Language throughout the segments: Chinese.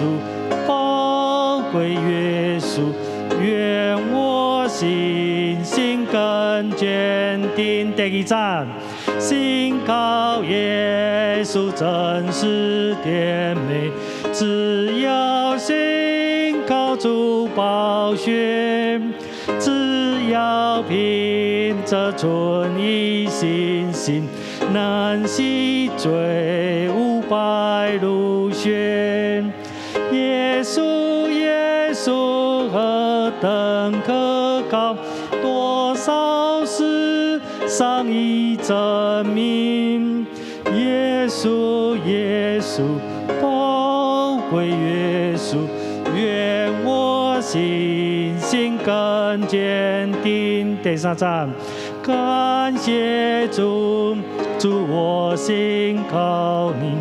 稣，宝贵耶稣，愿我信心更坚定。第二站，信靠耶稣真实甜美，只要信靠主宝血，只要凭着纯一信心，能洗罪污白如雪。耶稣，耶稣何等可靠，多少事上已证明。耶稣，耶稣，宝贵耶稣，愿我信心更坚定。第三站，感谢主，主我信靠你，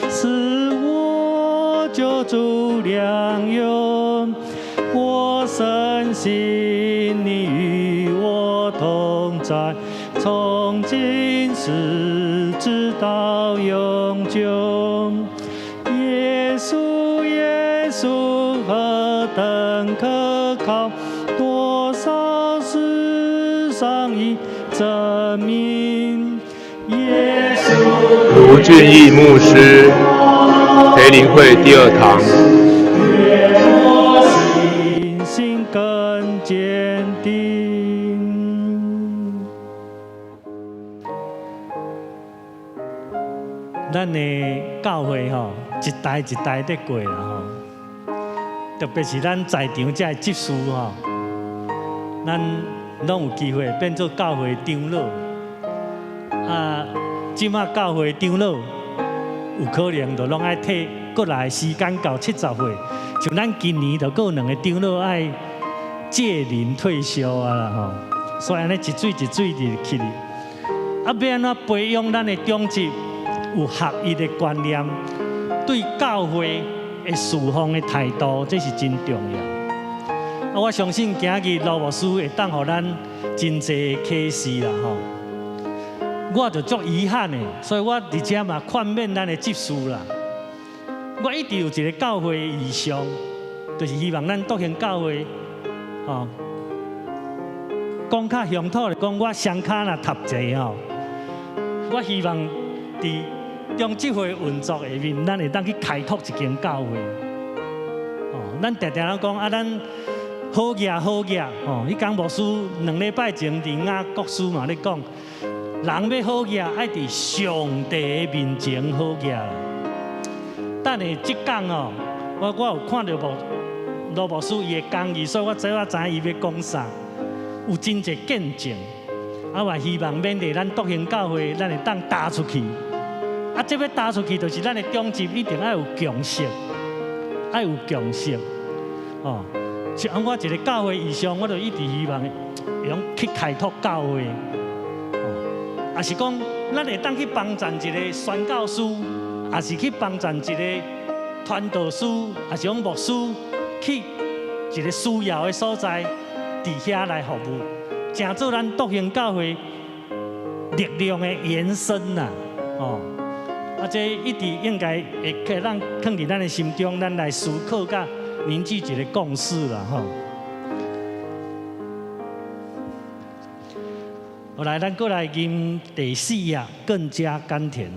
是我救主良友，我深信你与我同在，从今时直到永久。耶稣，耶稣何等可靠，多少事上已证明。耶稣，卢俊义牧师培灵会第二堂。愿我信心更坚定。咱的教会吼，一代一代在过啦吼，特别是咱在场这执事吼，咱拢有机会变做教会长老。啊，即马教会长老有可能就拢爱退过来时间到70岁，像咱今年就有2个长老爱届龄退休啊啦吼，所以安尼一水一水的去哩。啊，要安怎培养咱的长执？有合一的观念，对教会的侍奉的态度，这是真重要。啊，我相信今日罗牧师会当予咱真济启示啦吼。我就足遗憾的，所以我伫遮嘛劝勉咱的执事啦。我一直有一个教会的意向，就是希望咱笃行教会，吼，讲较乡土的讲，我双脚若踏济吼，我希望伫中执会运作下面，咱会当去开拓一间教会。哦，咱常常讲啊，咱好业好业哦。迄讲牧师2礼拜前伫雅各书嘛咧讲，人要好业，爱伫上帝的面前好业。等下即讲哦，我有看到罗牧师伊的讲义，所以我知影伊要讲啥，有真侪见证。啊，我希望免得咱笃行教会，咱会当打出去。啊，这要打出去，就是咱的中执一定要有共识，要有共识。哦，像我一个教会意向，我就一直希望用去开拓教会。哦，也是讲咱会当去帮助一个宣教师，也是去帮助一个传道师，也是讲牧师去一个需要的所在，伫遐来服务，成做咱笃行教会力量的延伸呐。哦。啊，这一直应该会可让放伫咱的心中，咱来思考甲凝聚一个共识啦，吼。后来咱过来吟第4页，更加甘甜。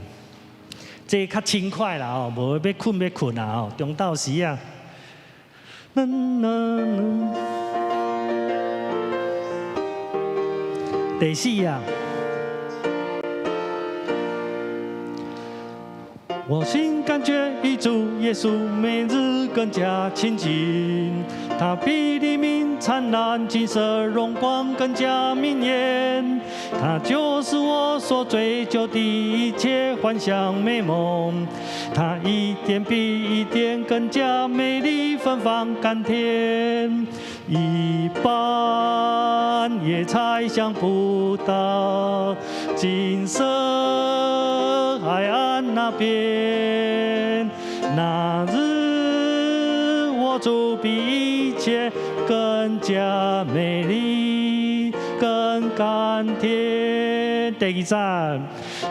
这较轻快啦，吼，无要困啊，吼，中昼时啊。第4页。我心感觉与主耶稣每日更加亲近，他比黎明灿烂，金色荣光更加明艳。他就是我所追求的一切幻想美梦，他一天比一天更加美丽芬芳甘甜，一般也猜想不到，金色海岸那边，那日我主比一切更加美丽，更甘甜。第二站。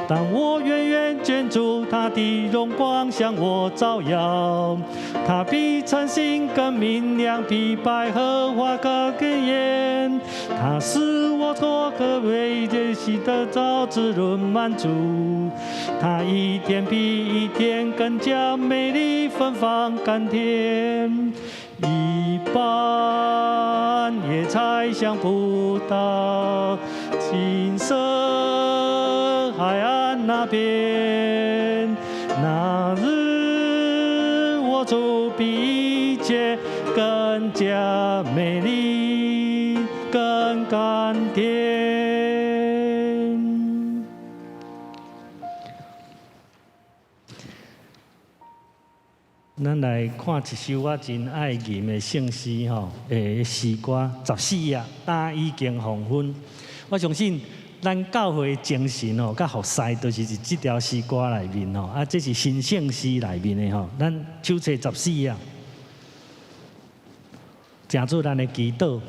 当我远远见主他的荣光向我照耀，他比晨星更明亮，比百合花更鲜艳。他使我脱壳为这喜的早滋润满足，他一天比一天更加美丽芬芳甘甜，一般也猜想不到，金色海岸那边，那日我主比一切更加美丽，更甘甜。咱来看一首我真爱吟的圣诗吼，诗歌14页，但已经黄昏。我相信咱教会精神吼，甲服侍都是这条诗歌内面吼，啊，这是新圣诗内面的吼。咱手册14页，正做咱的祈祷。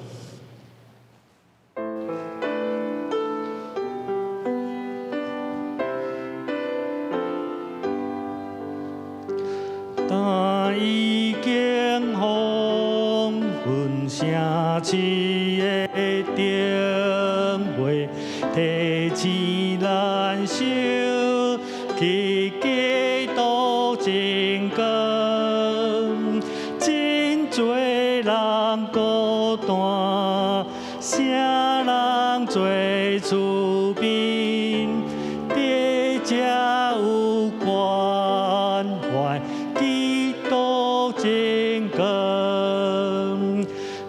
但已经黄昏，城市的灯月提起咱手，去基督真光，真多人孤单，啥人做厝边，在这有关怀。基督真光，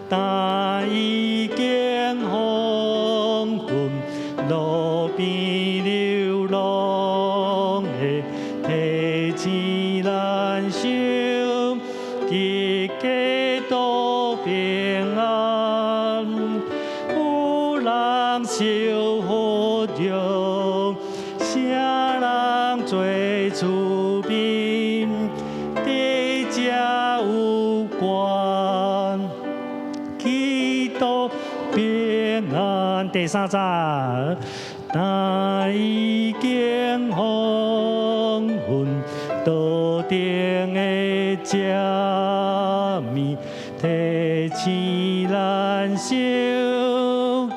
但已经黄昏，路边流浪的提起咱手，去基督平安，有人受福着，啥人做厝边。有关基督平安。第3站，但已经黄昏，道顶的遮面提起咱手，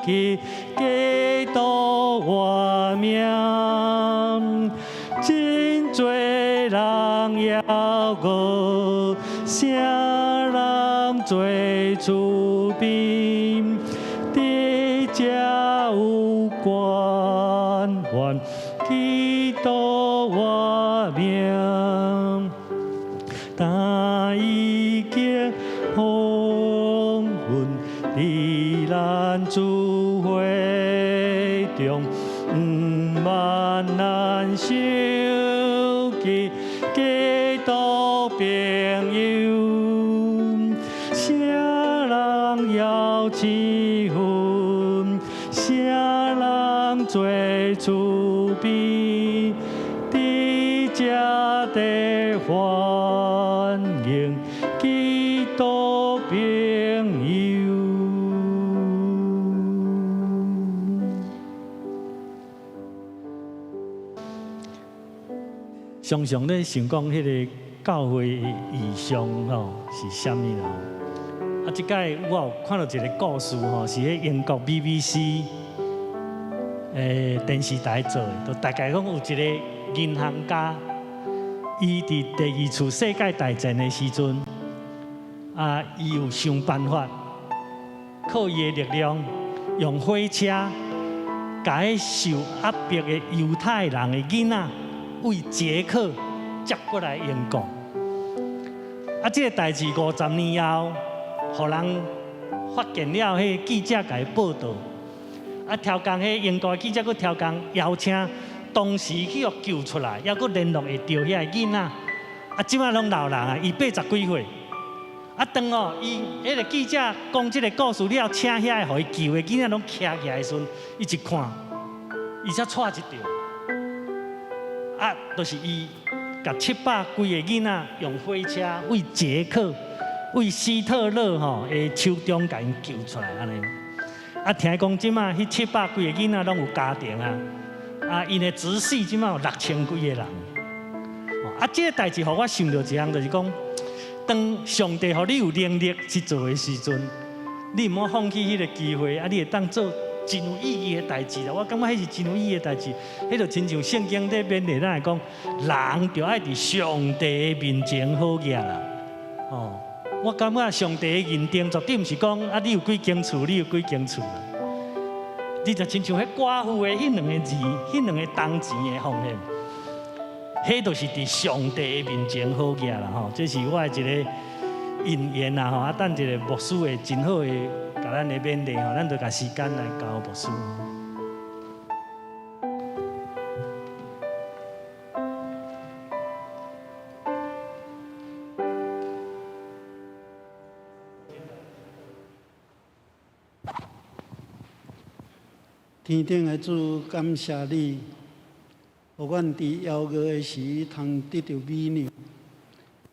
去基督活命，真多人要过。啥人做厝边，在这有关怀，基督活命，但已经黄昏，在咱主会中，不万难受去基督朋友，啥人要结婚，啥人做厝边，在这地欢迎基督朋友。常常咧想讲迄个教会的意向吼是啥物啦？啊，即摆我有看到一个故事吼，是迄英国 BBC 电视台做的，就大概讲有一个银行家，伊伫第2次世界大战的时阵，啊，伊有想办法，靠伊的力量，用火车，甲迄受压迫的犹太人的囡仔。为捷克接过来英国，啊，这个代志50年后，互人发现了，迄记者甲伊报道，啊，超工迄英国的记者佫超工邀请当时去互救出来，还佫联络会到遐个囡仔，啊，即摆拢老人啊，伊80几岁，啊，当哦，伊迄个记者讲即个故事了，请遐个互伊救的囡仔拢徛起来的时阵，伊一看，伊才带一条。啊，就是伊甲700几个囡仔用火车为捷克、为希特勒吼的手中甲因救出来安尼。啊，听讲即马迄700几个囡仔拢有家庭啊，啊，因的子嗣即马有6000几个人。啊，这个代志，互我想到一项，就是讲，当上帝互你有能力去做的时阵，你毋好放弃迄个机会，啊，你会当做真有意义的代志啦。我感觉迄是真有意义的代志，迄就亲像圣经在勉励咱来讲，人就爱伫上帝的面前好行啦。哦，我感觉上帝的认定绝对毋是讲啊，你有几间厝，你有几间厝啦。你就亲像迄寡妇的迄两个字，迄两个铜钱的奉献，迄就是伫上帝的面前好行啦吼。这是我的一个引言啦吼。啊，等一个牧师会真好的甲咱的勉励吼，咱就甲时间来交牧师。天顶的主，感谢你，互阮伫夭娥的时通得到美女，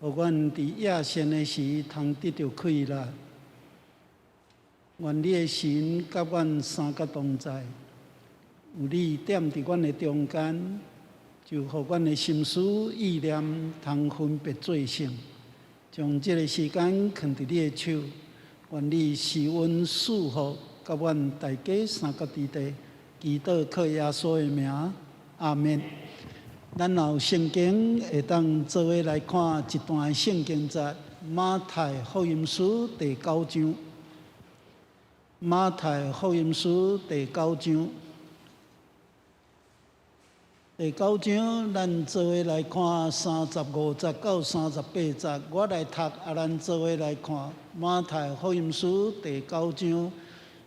互阮伫夜深的时通得到快乐。愿你的神甲阮三角同在，有你踮伫阮的中间，就互阮的心思意念通分别做成，将这个时间放伫你的手，愿你施恩赐福，甲阮大家三角之地。祈祷靠耶稣的名，阿门。咱有圣经会当做伙来看一段圣经节，马太福音书第9章。马太福音书第9章，第9章咱做伙来看35节到38节。我来读，咱做伙来看马太福音书第9章。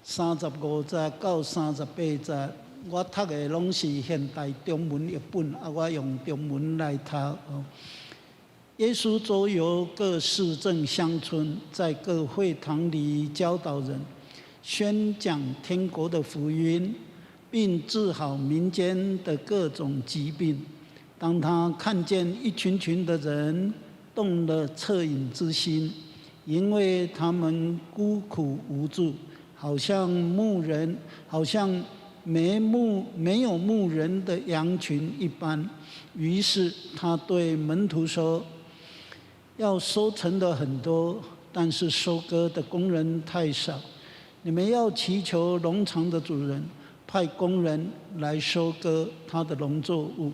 35节到38节，我读的拢是现代中文译本，我用中文来读。耶稣周游各市镇乡村，在各会堂里教导人，宣讲天国的福音，并治好民间的各种疾病。当他看见一群群的人，动了恻隐之心，因为他们孤苦无助。好像没有牧人的羊群一般。于是他对门徒说：“要收成的很多，但是收割的工人太少。你们要祈求农场的主人派工人来收割他的农作物。”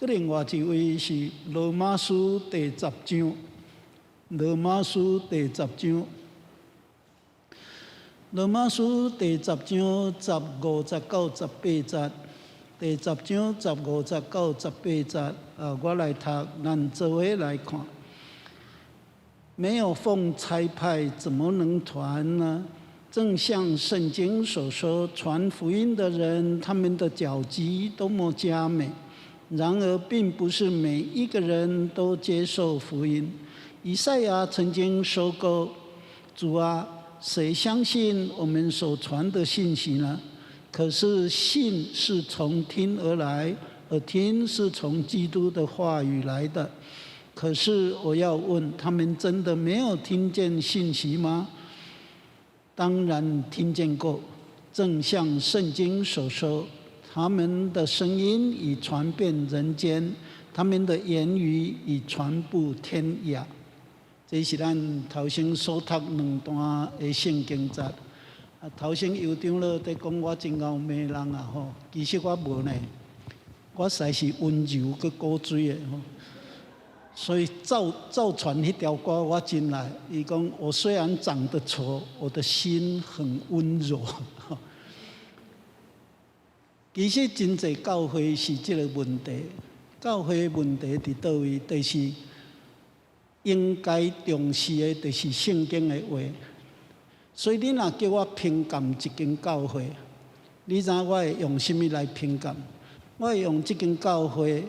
另外一位是罗马书第10章，罗马书第10章。罗马书第10章15节到18节，第10章15节到18节，我来读，咱做伙来看。没有奉差派，怎么能传呢？正像圣经所说，传福音的人，他们的脚迹多么佳美。然而，并不是每一个人都接受福音。以赛亚曾经说过：“主啊，谁相信我们所传的信息呢？可是信是从听而来，而听是从基督的话语来的。可是我要问，他们真的没有听见信息吗？当然听见过，正像圣经所说，他们的声音已传遍人间，他们的言语已传布天涯。这是咱头先所读两段的圣经节。头先酋长了在讲我真傲慢人啊吼，其实我无呢，我实在是温柔佮古锥的吼。所以赵传迄条歌我真来，伊讲我虽然长得丑，我的心很温柔。其实真侪教会是这个问题，教会的问题伫倒位？就是应该重视的，就是圣经的话。所以你若叫我评价一间教会，你知我会用什么来评价？我会用这间教会，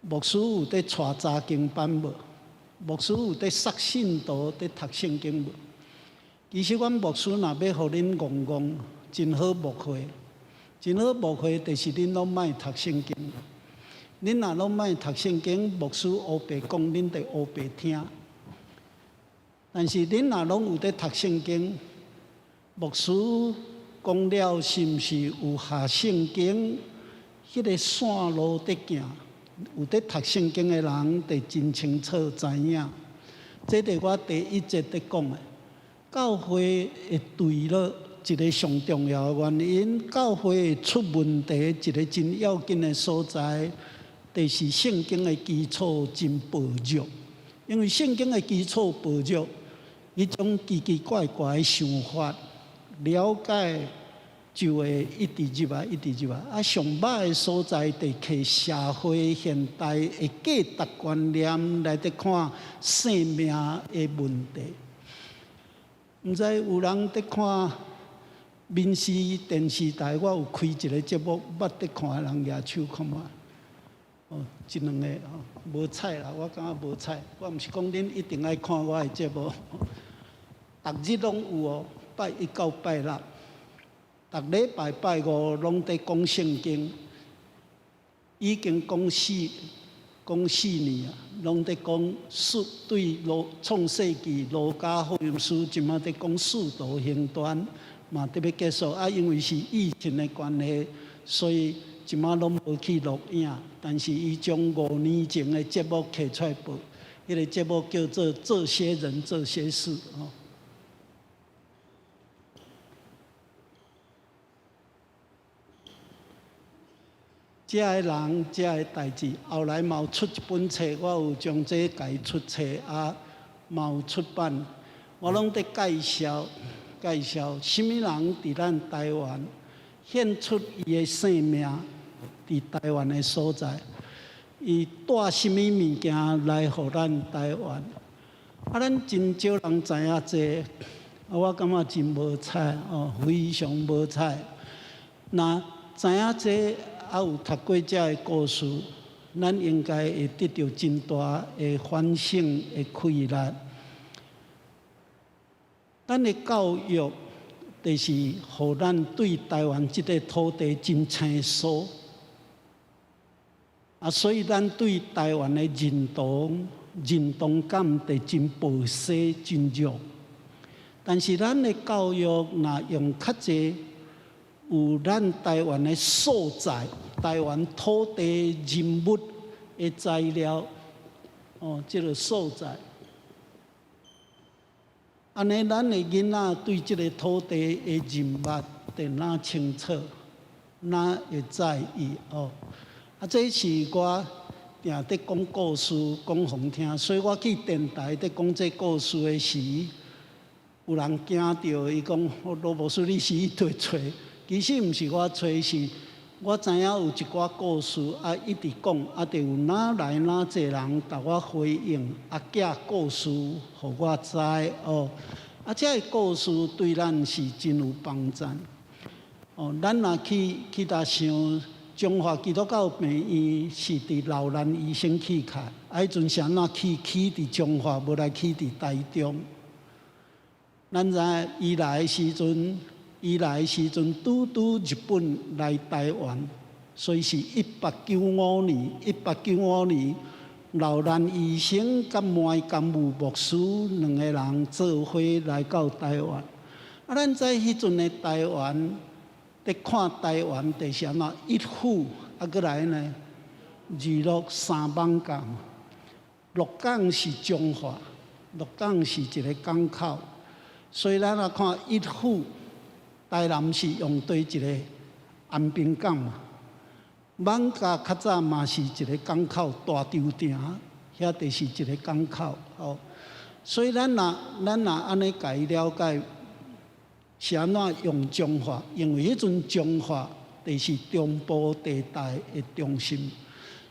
牧师有在带查经班无？牧师有在塞信徒在读圣经无？其实阮牧师若要互恁戆戆，真好牧会，真好牧会，就是恁拢莫读圣经。恁若拢莫读圣经，牧师黑白讲，恁得黑白听。但是恁若拢有在读圣经，牧师讲了是毋是有下圣经？迄个线路在行，有在读圣经的人，就真清楚知影。这是我第一节在讲的。教会会对了一个上重要的原因，教会会出问题一个真要紧的所在，就是圣经的基础真薄弱。因为圣经的基础薄弱，迄种奇奇怪怪的想法，了解就会一直入来，一直入来。啊，上歹的所在，就摕社会现代的价值观念来得看生命的问题。毋知有人伫看民视电视台，我有开一个节目，捌伫看的人举手看嘛？哦，一两个哦，无彩啦，我感觉无彩。我毋是讲恁一定爱看我的节目，逐日拢有哦，拜一到拜六，逐礼拜拜五拢伫讲圣经，已经讲4年啊，拢伫讲对创世纪、路加福音书，即马伫讲使徒行传，嘛特别结束啊。因为是疫情的关系，所以即马拢无去录影。但是伊将5年前的节目摕出来播，迄个节目叫做《这些人这些事》哦。遮个人，遮个代志，后来嘛有出一本册，我有将这改出册啊，嘛有出版。我拢在介绍什么人伫咱台湾献出伊的生命，伫台湾的所在，伊带什么物件来互咱台湾？啊，咱真少人知影这，我感觉真无彩哦，非常无彩。那知影这。啊，有读过遮个故事，咱应该会得到真大的反省的气力。咱的教育，就是互咱对台湾这个土地真清楚。啊，所以咱对台湾的认同感就真薄弱、真弱。但是咱的教育若用较济。有咱台湾的素材、台湾土地人物的材料，哦，这个素材，安尼咱的囡仔对这个土地的人物就哪清楚，哪会在意哦。啊，这是我定伫讲故事，讲互听，所以我去电台伫讲这故事的时，有人惊到，伊讲罗博士你是去找。其实毋是我找，是我知影有一寡故事啊，一直讲啊，就有哪来哪济人甲我回应啊，寄故事互我知哦。啊，这个故事对咱是真有帮助哦。咱若去搭想，中华基督教病院是伫老南医生起开，啊，迄阵是安怎起伫中华，无来起伫台中。咱知伊来的时阵。伊来的时阵，拄日本来台湾，所以是1895年。1895年，老南医生甲麦甘武牧师两个人做伙来到台湾。啊，咱在迄阵的台湾，伫看台湾就是安怎一府，啊，过来呢，二鹿三艋港，鹿港是中华，鹿港是一个港口，所以咱来看一府。台南是用对一个安平港嘛，艋舺较早嘛是一个港口，大洲埕遐就是一个港口哦。所以咱若安尼家了解，是安怎用中华？因为迄阵中华就是中部地带的中心。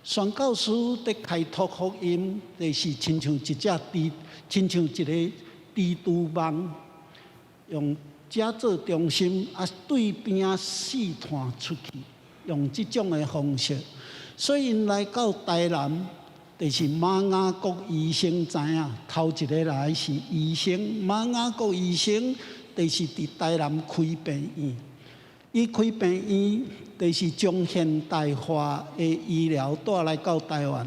宣教师伫开拓福音，就是亲像一只亲像一个蜘蛛网，用。遮做中心，啊对边试探出去，用这种的方式，所以因来到台南，就是马雅国医生知影，头一个来是医生，马雅国医生就是伫台南开病院，伊开病院就是将现代化的医疗带来到台湾，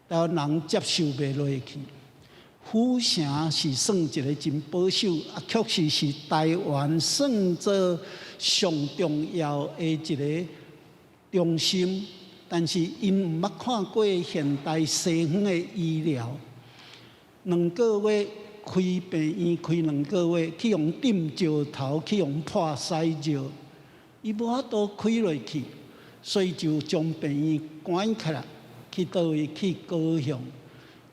台湾人接受袂落去。府城是算一个真保守，啊，确实是台湾算做上重要的一个中心，但是因毋捌看过现代西方的医疗，2个月开病院开2个月，去用点石头，去用破塞石，伊无法度开落去，所以就将病院关起来，去倒位去高雄。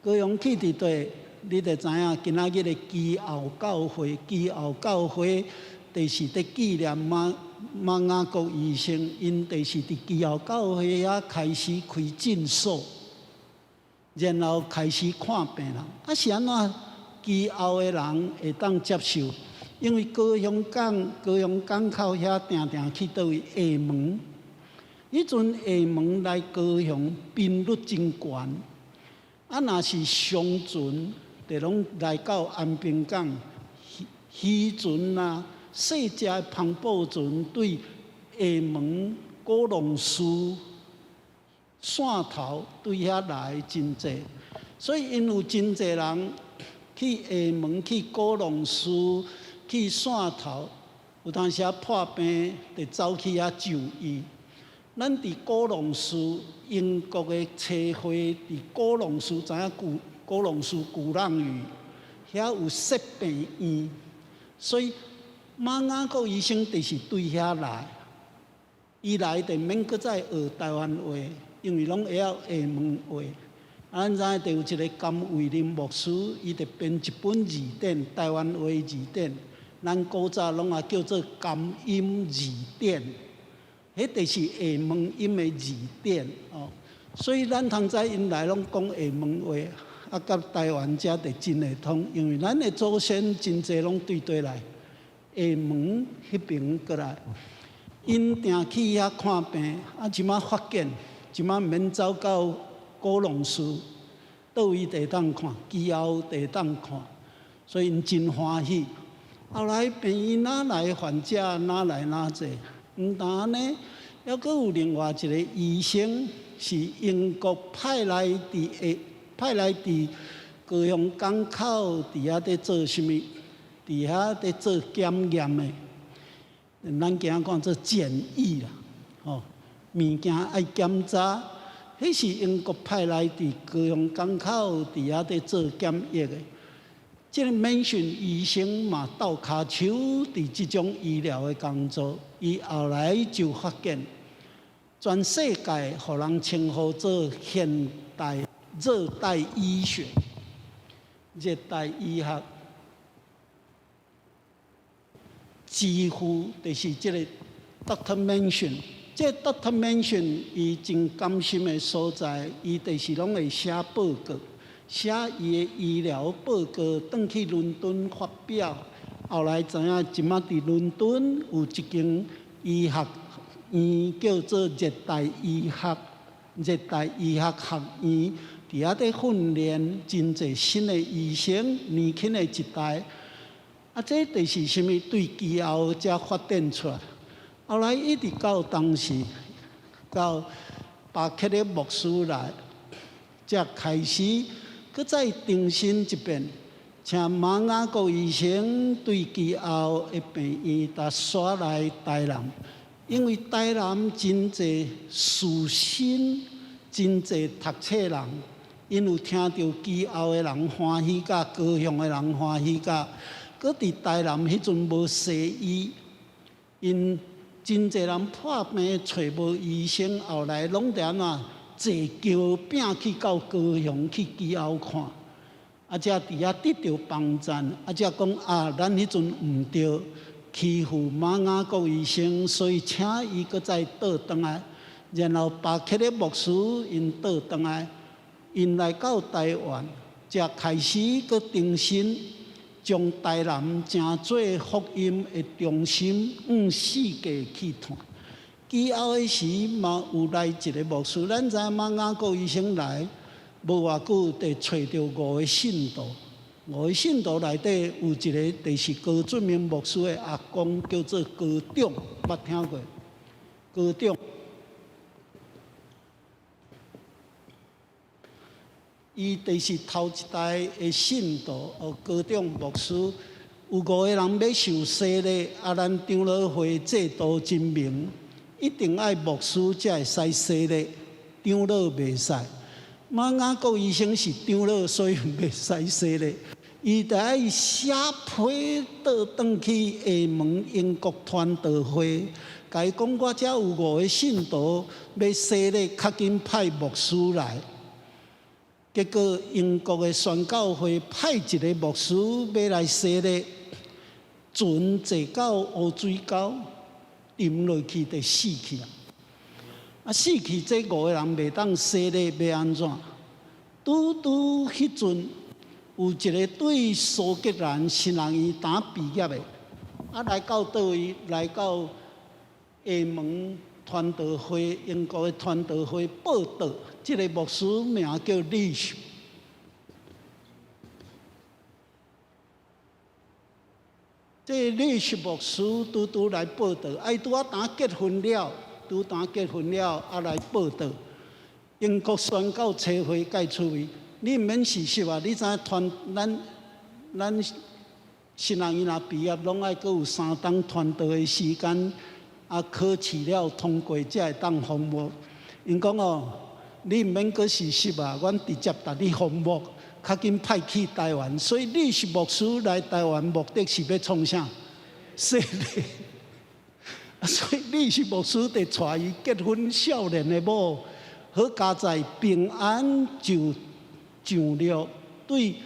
高雄去伫地，你就知影今仔日的基后教会，基后教会就是伫纪念马雅各医生，因就是伫基后教会遐开始开诊所，然后开始看病人。啊是安怎？基后的人会当接受，因为高雄港口遐定定去倒位厦门，迄阵厦门来高雄频率真悬。啊，若是商船，就拢来到安平港、渔船啊、细只的澎湃船对厦门、高龙寺、汕头对遐来真济，所以因有真济人去厦门、去高龙寺、去汕头，有当时破病就走去遐就医。咱伫高龙寺，英国的车会伫高龙寺，知影高龙寺鼓浪屿，遐有设病院，所以马雅各医生就是对遐来，伊来就免搁再学台湾话，因为拢会晓厦门话。咱知影就有一个甘伟林牧师，伊就编一本字典，台湾话字典，咱古早拢也叫做甘音字典。迄就是厦门音的字典哦，所以咱通知因来拢讲厦门话，啊，甲台湾遮就真会通，因为咱的祖先真济拢对来厦门迄边过来，因定去遐看病，啊，即马发现，即马免走到高龙寺，倒位地当看，基后地当看，所以因真欢喜。后来病院哪来患者哪来哪济。毋但安尼，还阁有另外一个医生是英国派来伫高雄港口伫遐伫做啥物？伫遐伫做检验的，咱今讲做检疫啦，吼，物件爱检查，迄是英国派来伫高雄港口伫遐伫做检疫的。即个免训医生嘛，斗骹手伫即种医疗的工作，伊后来就发现，全世界互人称呼做现代热带医学、热带医学，几乎就是即个 Dr. Mansion。这 Dr. Mansion 伊真甘心的所在，伊就是拢会写报告。写伊的医疗报告，转去伦敦发表。后来知影，即马伫伦敦有一间医学院，叫做热带医学学院，伫遐伫训练真济新的医生，年轻的一代。啊，这就是啥物？对其后才发展出来。后来一直到当时，到巴克的牧师来，才开始。搁再重新一遍，请马雅各医生对其后的病院搭刷来台南，因为台南真济士绅，真济读册人，因有听到其后的人欢喜甲，高雄的人欢喜甲，搁伫台南迄阵无西医，因真济人破病找无医生，后来拢伫安怎？坐桥拼去到高雄去基后看，啊，才伫遐得到帮赞，啊，才讲啊，咱迄阵毋对，欺负马雅各医生，所以请伊搁再倒转来，然后巴克的牧师因倒转来，因来到台湾，才开始搁重新将台南成做福音的中心，向世界去传。其后的时嘛，有来一个牧师，咱知马雅各医生来，无偌久就找到5个信徒。5个信徒内底有一个就是高俊明牧师的阿公，叫做高长，捌听过？高长，伊就是头一代的信徒，高长牧师。有5个人要受洗咧，啊，咱长老会制度真明。一定爱牧师才会使洗礼，长老袂使。马雅各医生是长老，所以袂使洗礼。伊得爱写批倒转去厦门英国传道会，甲伊讲我遮有5个信徒要洗礼，较紧派牧师来。结果英国的宣教会派一个牧师要来洗礼，船坐到乌水沟，沉落去就死去啊！啊，死去这5个人袂当洗礼，要安怎？拄迄阵有一个对苏格兰新人医打毕业的，啊，来到倒位，来到厦门传道会，英国的传道会报道。这个牧师名叫李秀。这李秀牧师拄来报道，拄啊当结婚了，啊来报道。英国宣教车会介出位，你毋免事实啊！你知影咱新人伊若毕业，拢爱阁有3档传道的时间，啊考试了通过才会当访问。因讲哦，你毋免阁事实啊，阮直接带你访问，较紧派去台湾。所以你是牧师来台湾，目的是要创啥？洗礼。所以你是牧师，得带伊结婚少年的某。好佳在平安就上了，对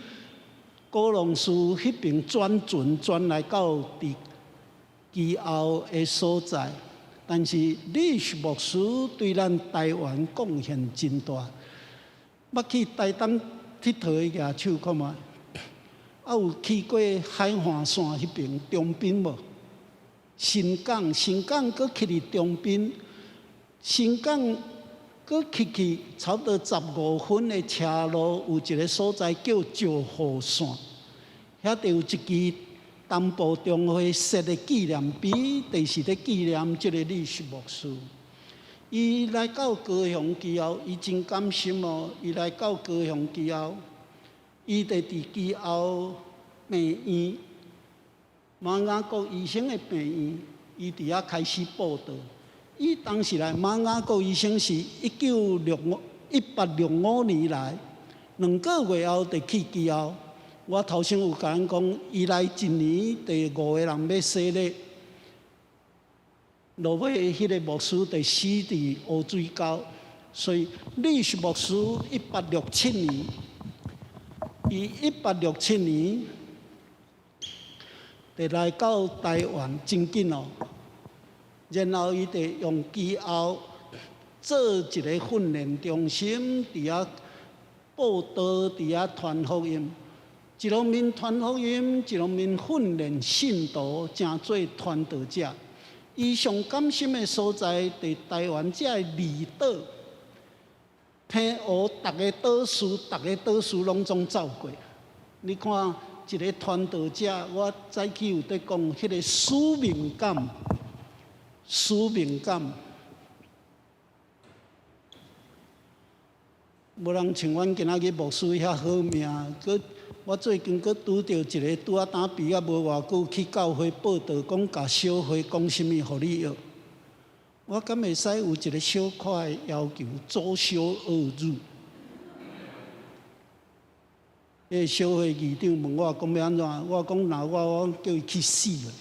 高龙寺迄边转来到伫其后的所在，但是李氏牧师对咱台湾贡献真大。捌去台东佚佗的野手看觅，有去过海岸线迄边中滨无？新港搁去伫中滨，新港。搁去差不多15分的车路，有一个所在叫石河线，遐就有一支东部中会设的纪念碑，就是咧纪念这个李氏牧师。伊来到高雄之后，伊真甘心哦。伊来到高雄之后，伊就伫之后病院，马雅各医生的病院，伊伫遐开始报道。伊当时来马雅各医生是1865年来，2个月后就去之后。我头先有甲咱讲，伊来1年，第5个人要洗礼，落尾迄个牧师就死伫乌水沟。所以李氏牧师1867年，伊1867年就来到台湾，真紧哦。然后伊就用基后做一个训练中心，伫遐报道，伫遐传福音。一方面传福音，一方面训练信徒，成做传道者。伊上甘心的所在，伫台湾这离岛，平湖逐个岛屿拢总走过。你看一个传道者，我早起有在讲迄个使命感，无人像阮今仔日牧师遐好命。我最近佫拄着一个拄啊打毕业无偌久，去教会报道，讲甲小会讲啥物，互你学。我敢会使有一个小可的要求，左小恶入。迄个小会议长问我讲要安怎，我讲若我叫伊去死了。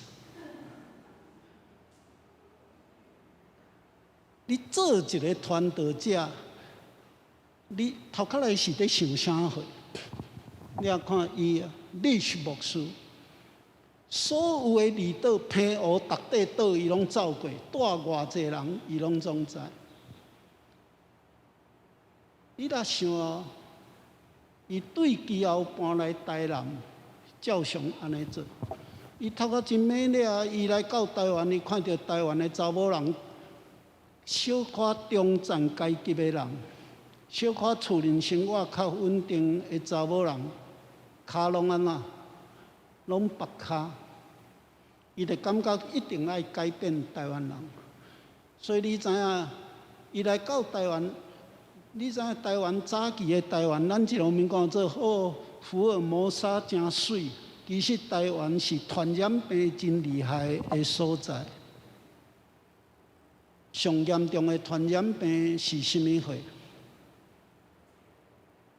你做一个传道者，你头壳内是伫想啥货？你也看伊李氏牧师，所有的离岛、平湖、逐块岛，伊拢走过，带偌济人，伊拢总知。你若想哦，伊对其后搬来台南，照常安尼做。伊头壳真美了，伊来到台湾，伊看到台湾的查某人。小可中产阶级的人，小可厝人生活较稳定的查某人，骹拢安怎？拢白骹。伊就感觉一定要改变台湾人。所以你知影，伊来到台湾，你知影台湾早期的台湾，咱一方面讲做好福尔摩沙真水，其实台湾是传染病真厉害的所在。上严重的传染病是甚物货？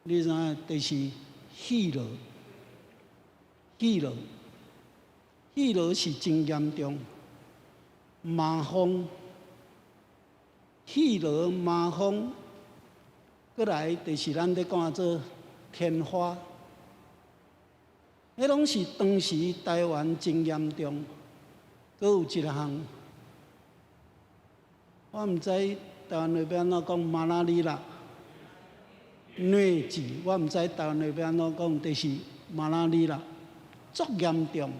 你知影？就是肺痨。肺痨是真严重，麻风、肺痨、麻风，过来就是咱咧讲做天花，迄拢是当时台湾真严重。阁有一项，我毋知台湾那边安怎讲马拉里啦，疟疾，我毋知台湾那边安怎讲，就是马拉里啦，足严重。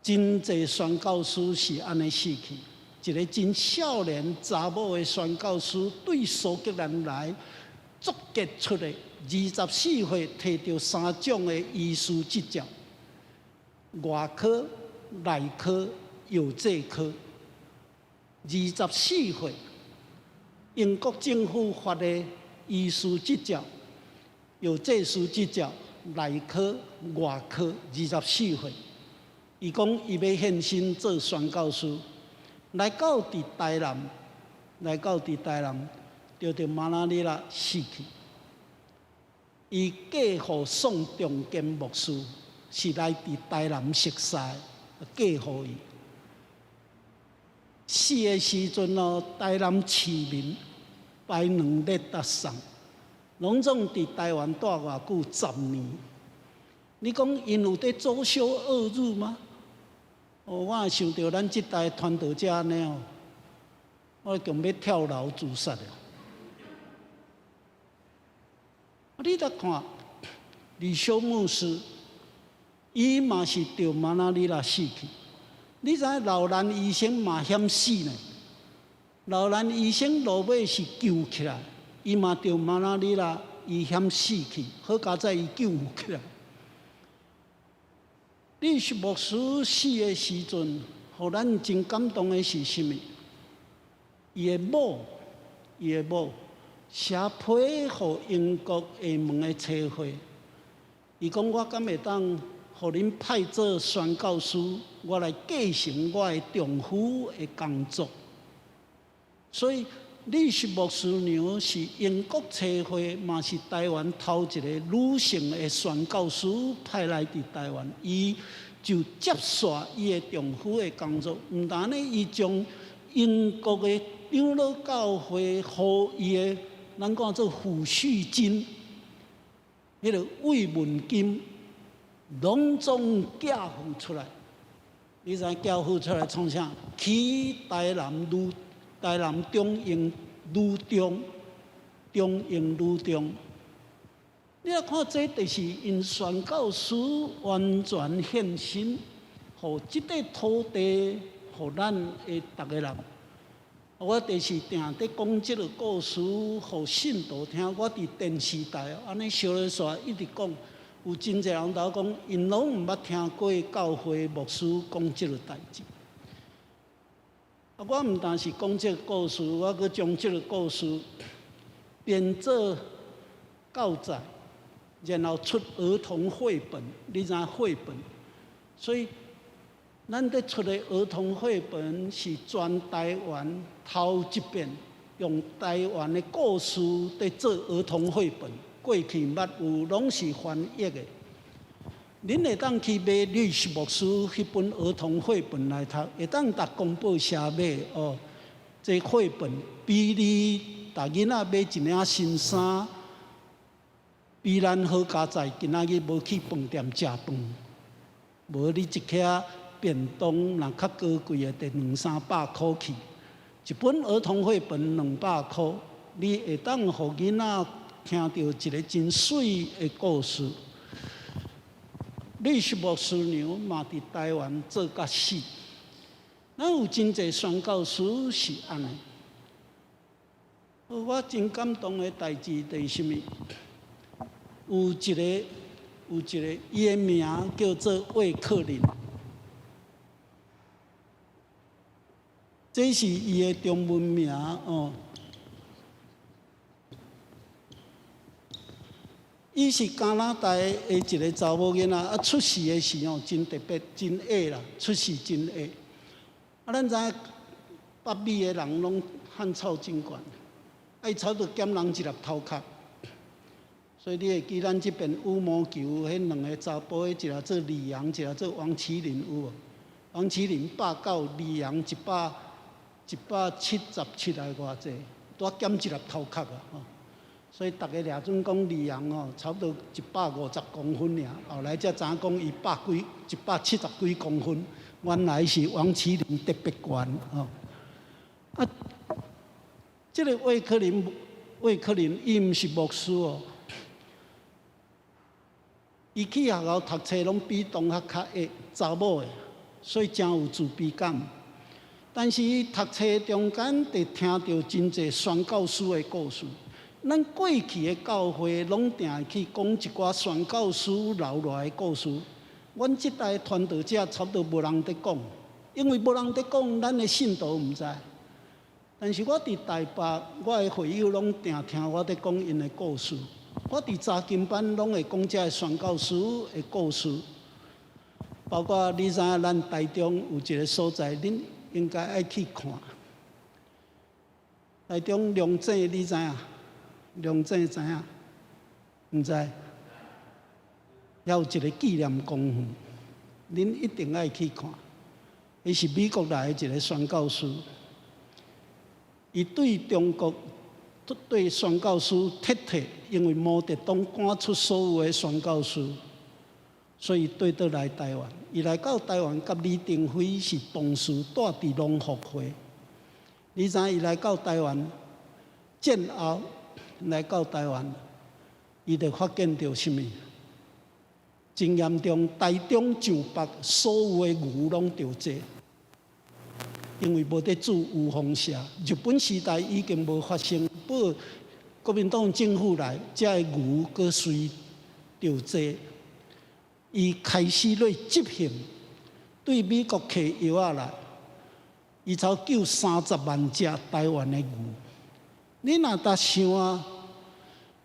真侪宣教师是安尼死去，一个真少年查某的宣教师对苏格兰来足杰出的，24岁摕到3种的医师执照，外科、内科、药剂科。24岁，英国政府发的医师执照、药剂师执照、内科、外科，24岁。伊讲伊要献身做宣教师，来到伫台南，着马拉里啦死去。伊嫁互宋仲坚牧师，是来伫台南熟识，嫁互伊。死的时阵哦，台南市民排2列搭送，拢总伫台湾住偌久10年。你讲因有伫周修恶日吗？哦，我也想到咱这代传道者安尼哦，我强要跳楼自杀了。你来看，李修牧师，伊嘛是着马拉里啦死去。你知老兰医生嘛险死呢？老兰医生落尾是救起来，伊嘛着马拉里啦，伊险死去，好佳在伊救起来。你是牧师死的时阵，互咱真感动的是甚物？伊的某写批互英国厦门的车会，伊讲我敢会当互恁派做宣教师，我来继承我的丈夫的工作。所以李氏牧师娘是英国车会，嘛是台湾头一个女性的宣教师派来伫台湾，伊就接续伊的丈夫的工作。毋但呢，伊将英国的长老教会互伊的，咱讲做抚恤金，迄个慰问金，拢总缴付出来。你知缴付出来创啥？去台南中英女中，你来看这就是因宣教师完全献身，互即块土地，互咱的逐个人。我就是定伫讲即个故事，互信徒听。我伫电视台安尼烧咧煞，一直讲，有真侪人都讲，因拢毋捌听过教会牧师讲即个代志。我毋但是讲这个故事，我阁将这个故事编做教材，然后出儿童绘本。你知绘本？所以咱伫出的儿童绘本是全台湾头一遍用台湾的故事伫做儿童绘本。过去捌有拢是翻译的。恁会当去买律师牧师迄本儿童绘本来读，会当逐公报社买哦。这绘本比你逐囡仔买一领新衫，比咱好佳在今仔日无去饭店食饭，无你一徛便当若较高贵的，得200-300块去。一本儿童绘本200块，你会当互囡仔听到一个真水的故事。律师牧师娘嘛伫台湾做甲死，咱有真侪宣教师是安尼。我真感动的代志就是什么？有一个，伊的名叫做魏克林，这是伊的中文名哦。伊是加拿大的一个查某囡仔，出世的时候真特别，真矮啦，出世真矮。咱知北美的人拢汗臭真悬，爱差不多减人一粒头壳。所以你会记咱这边羽毛球，迄两个查甫的，一个做李阳，一个做王麒麟，有无？王麒麟109，李阳177来偌济，多减一粒头壳啊！吼，所以大家俩准讲李阳哦，差不多150公分尔，后来才知影讲伊170几公分，原来是王麒麟特别悬哦。啊，这个魏克林，伊毋是牧师哦。伊去学校读册拢比同学较会查某的，所以真有自卑感。但是伊读册中间，就听到真侪宣教师的故事。咱过去的教会拢定会去讲一寡宣教师留落来的故事。阮即代传道者差不多无人伫讲，因为无人伫讲，咱的信徒毋知。但是我伫台北，我的会友拢定听我伫讲因的故事。我伫查经班拢会讲这宣教师的故事，包括你知影咱台中有一个所在，恁应该爱去看。台中龙井你知影？龙井知影？毋知？遐有一个纪念公园，恁一定爱去看。伊是美国来的一个宣教师，伊对中国。对宣教师踢退，因为毛泽东赶出所有的宣教师，所以对倒来台湾。伊来到台湾，甲李登辉是同时带伫农福会。你知伊来到台湾战后，来到台湾，伊就发现到什么？真严重，台中上北所有的牛拢着济。因为无得煮有风射，日本时代已经无发生，不过国民党政府来，这牛搁随着济，伊开始咧执行，对美国摕药仔来，伊才救30万只台湾的牛。你若搭想啊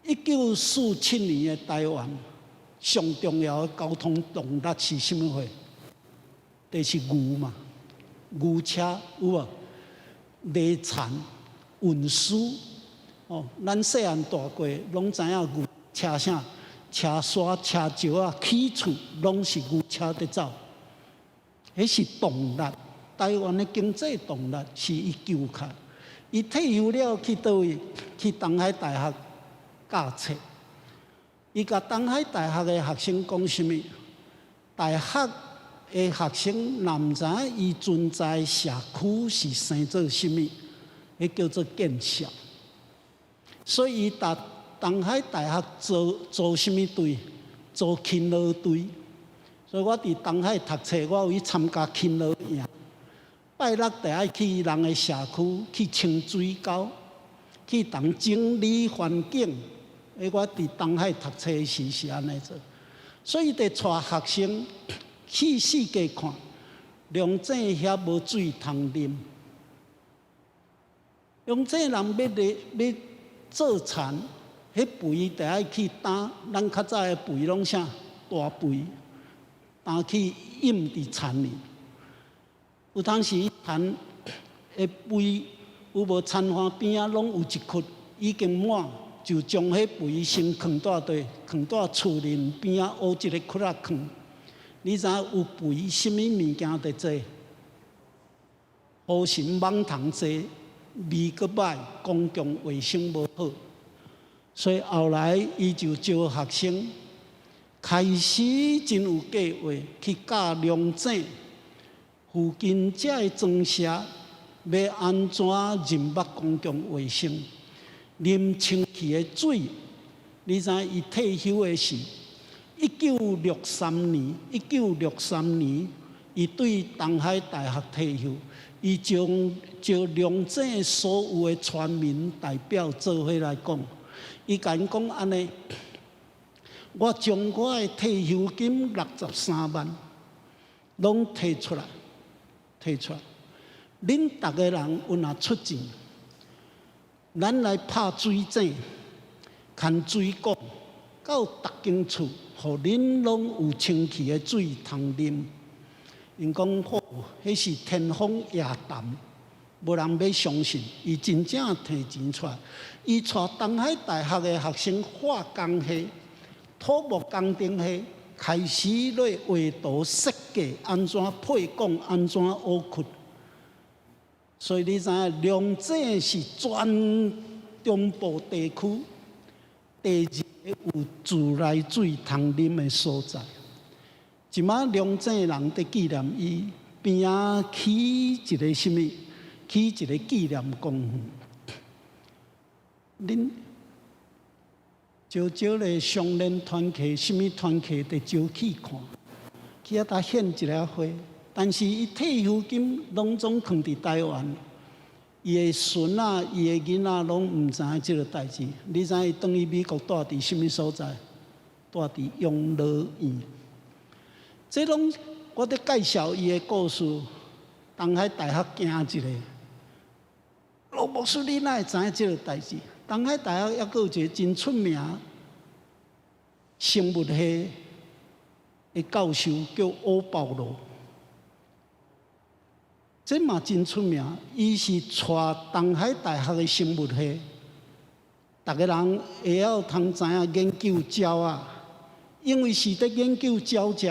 ，1947年的台湾上重要的交通动力是什么货？就是牛嘛。牛车有无？犁田、运输，哦，咱细汉大过，拢知影牛车啥？车刷、车石啊，起厝拢是牛车在走。迄是动力，台湾的经济动力是伊救卡。伊退休了去倒位？去东海大学教册。伊甲东海大学的学生讲什么？大学的学生若毋知影伊存在社区是生做什么，迄叫做建校。所以伊搭东海大学做什么队？做勤劳队。所以我伫东海读册，我有去参加勤劳营。拜六就爱去人的社区去清水沟，去当整理环境。我伫东海读册时是安尼做，所以得带学生。去世界看，龙井遐无水通啉。龙井人要做田，迄肥得爱去担。咱较早的肥拢啥大肥，担去淹伫田里。有当时田的肥有无田花边仔拢有一窟已经满，就将迄肥先放蹛地，放蹛厝林边仔挖一个窟仔放。你知影有肥什么物件在做？乌荇蠓虫做，味阁歹，公共卫生无好。所以后来伊就招学生，开始真有计划去教龙井附近这的庄社要安怎认捌公共卫生，啉清气的水。你知影伊退休的时？1963年，伊对东海大学退休，伊将龙井所有的村民代表做伙来讲，伊甲因讲安尼，我将我的退休金63万，拢摕出来，恁逐个人有若出钱，咱来拍水井，牵水管到逐间厝。互恁拢有清气的水通啉，因讲好，迄是天方夜谭，无人要相信，伊真正摕钱出来。伊带东海大学的学生化工系、土木工程系开始咧画图设计，安怎配管，安怎挖掘。所以你知影，龙井是全中部地区第2个有自来水通啉的所在。即马龙井人伫纪念伊边仔起一个什么？起一个纪念公园。恁少少的商人团体、什么团体得招去看，去遐搭献一个花。但是伊退休金拢总囥伫台湾，伊的孙啊、伊的囡仔拢毋知影即个代志。你知伊等于美国住伫什么所在？住伫养老院。这拢我伫介绍伊的故事。东海大学行一个，罗牧师，你哪会知影即个代志？东海大学还佫有一个真出名生物系的教授叫欧保罗。这嘛真出名，伊是带东海大学的生物系，逐个人会晓通知影研究鸟啊，因为是伫研究鸟只，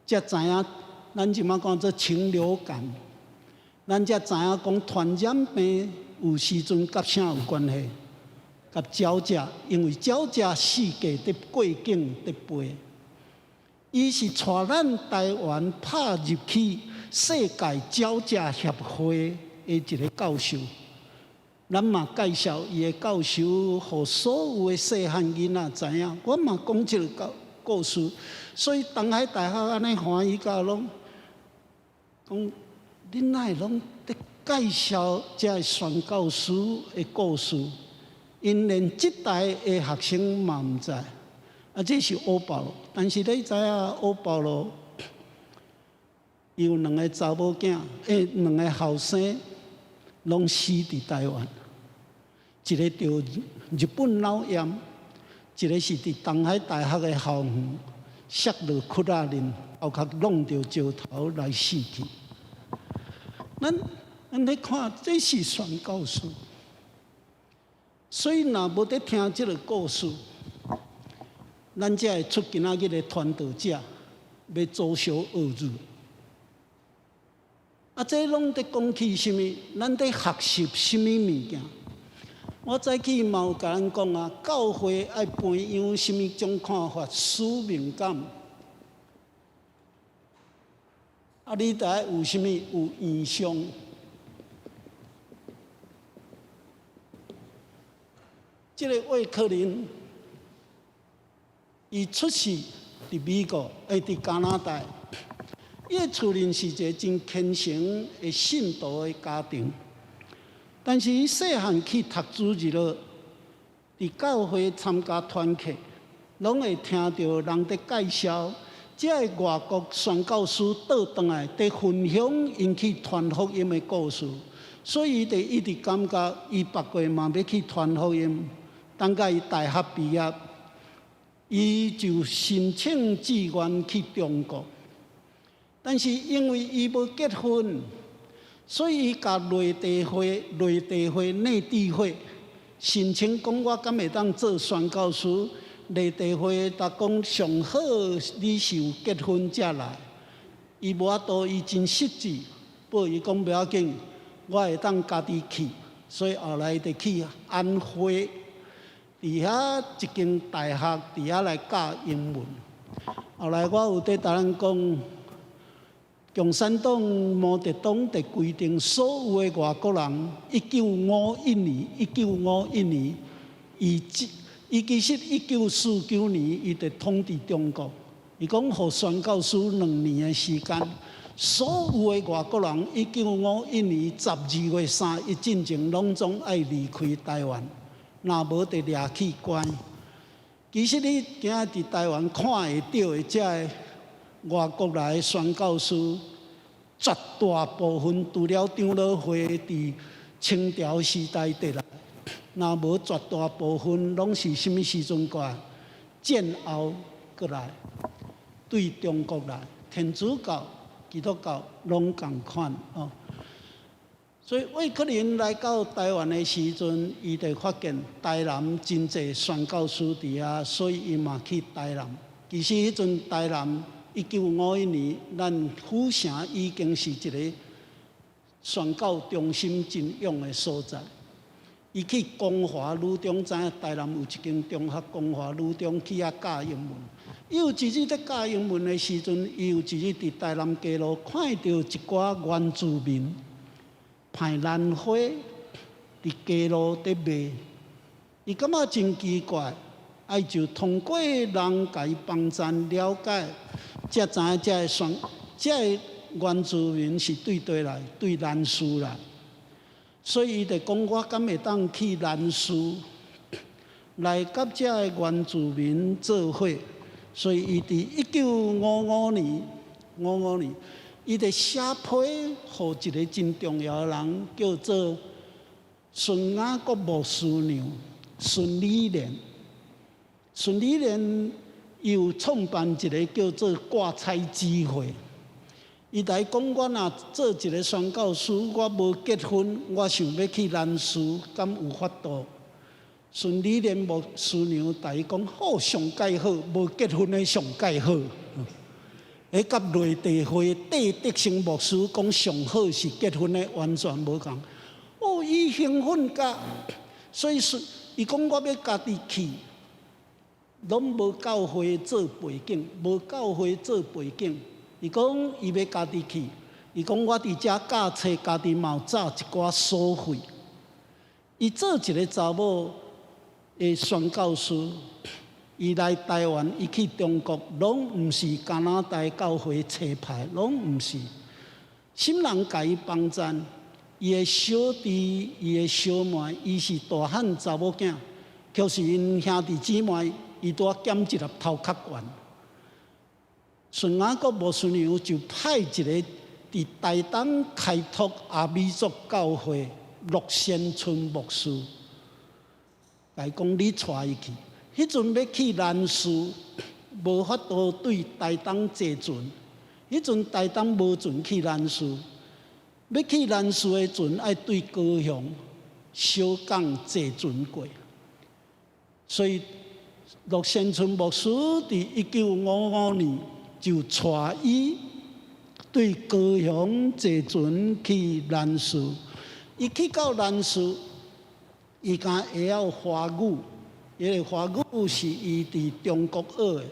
才知影咱即马讲做禽流感，咱才知影讲传染病有时阵甲啥有关系，甲鸟只，因为鸟只世界伫过境伫飞，伊是带咱台湾拍入去世界鸟只协会的一个教授，咱嘛介绍伊的教授，互所有的细汉囡仔知影。我嘛讲即个故事，所以东海大学安尼欢喜到拢讲，恁哪会拢伫介绍这宣教师的故事？因连即代的学生嘛毋知，这是欧保罗。但是你知影欧保罗？伊有2个查某囝，2个后生，拢死伫台湾。一个着日本脑炎，一个是伫东海大学的校园摔落窟仔林，后壳弄着石头来死去。咱咧看，这是宣教师。所以若无得听即个故事，咱才会出今仔日的传道者，要走小恶日。这拢在讲起什么？咱在学习什么物件？我早起嘛有甲咱讲啊，教会爱培养什么种看法、使命感。你得有什么？有意向。这个魏克林，伊出世伫美国，伫加拿大。伊的厝人是一个真虔诚的信徒的家庭，但是伊细汉去读主日了，伫教会参加团契，拢会听到人伫介绍，这个外国宣教师倒转来伫分享因去传福音的故事，所以伊就一直感觉伊别个嘛要去传福音。等甲伊大学毕业，伊就申请志愿去中国。但是因为伊要结婚，所以伊甲内地会、内地会申请讲，我敢会当做宣教师？内地会答讲上好，你是有结婚才来。伊无法度，伊真实际，不过伊讲不要紧，我会当家己去。所以后来就去安徽，伫遐一间大学，伫遐来教英文。后来我有在甲咱讲。共产党、毛泽东伫规定，所有的外国人，1951年，伊其实1949年，伊就统治中国。伊讲，互宣教师2年的时间，所有的外国人，1951年12月3日进前，拢总爱离开台湾，若无就掠去关。其实你今仔伫台湾看会到的，这个外国来的宣教师，绝大部分除了长老会伫清朝时代得来，若无绝大部分拢是什么时阵过来？战后过来，对中国来，天主教、基督教拢共款哦。所以魏克林来到台湾的时阵，伊就发现台南真济宣教师伫遐，所以伊嘛去台南。其实迄阵台南1951年，咱府城已经是一个宣教中心真勇的所在。伊去光华女中，知影台南有一间中学光华女中，去遐教英文。伊有一日在教英文的时阵，伊有一日伫台南街路看到一寡原住民派兰花伫街路伫卖，伊感觉真奇怪，伊就通过人甲伊帮衬了解，才知影这原住民是对地来，对兰书来。所以伊就讲，我敢会当去兰书来甲这个原住民做伙。所以伊伫1955年，伊就写批互一个真重要的人，叫做孙雅各牧师娘孙理莲。孙理莲又创办一个叫做挂彩机会。伊来讲，我若做一个宣教师，我无结婚，我想要去兰书，敢有法度？孙理莲牧师娘大伊讲，好上介好，无结婚的上介好。甲内地会戴德生牧师讲上好是结婚的，完全无共。哦，伊兴奋甲，所以是伊讲我要家己去，拢无教会做背景，无教会做背景。伊讲伊要家己去，伊讲我伫遮教册，家己嘛有找一寡所费。伊做一个查某的宣教师，伊来台湾，伊去中国，拢毋是加拿大教会册牌，拢毋是。什人甲伊帮衬？伊的小弟、伊的小妹，伊是大汉查某囝，就是因兄弟姊妹，伊拄仔减一粒头壳悬。孙雅各牧师娘就派一个伫台东开拓阿美族教会陆先春牧师，来讲你带伊去。迄阵要去兰书，无法度对台东坐船。迄阵台东无船去兰书，要去兰书的船爱对高雄、小港坐船过。所以陆先春牧师伫1955年。就带伊对高雄坐船去兰书，伊去到兰书，伊敢会晓华语，迄个华语是伊伫中国学的，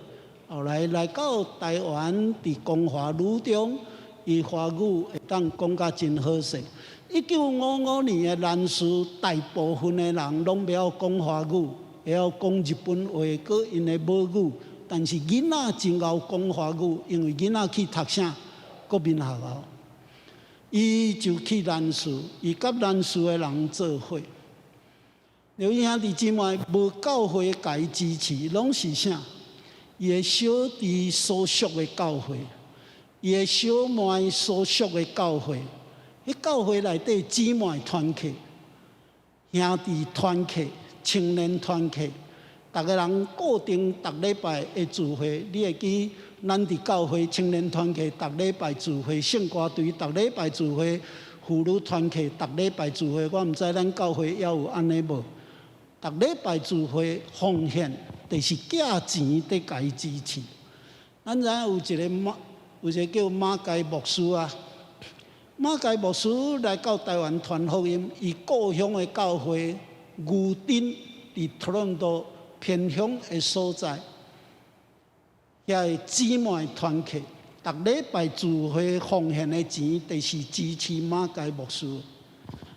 后来到台湾伫光华女中，伊华语会当讲甲真好势。1955年的兰书，大部分的人拢袂晓讲华语，会晓讲日本话，佮因的母语。但是囡仔真晓讲华语，因为囡仔去读啥国民学校，伊就去兰书，伊甲兰书的人做伙。刘兄弟姊妹无教会甲伊支持，拢是啥？伊的小弟所属的教会，伊的小妹所属的教会，迄教会内底姊妹团契、兄弟团契、青年团契。逐个人固定逐礼拜的聚会，你会记咱伫教会青年团契逐礼拜聚会，圣歌队逐礼拜聚会，妇女团契逐礼拜聚会。我毋知咱教会还有安尼无？逐礼拜聚会奉献，就是寄钱伫甲伊支持。咱知影有一个叫马偕牧师啊，马偕牧师来到台湾传福音，伊故乡的教会牛津伫托伦多。偏乡的所在，遐个姊妹团契，逐礼拜聚会奉献的钱，就是支持马偕牧师。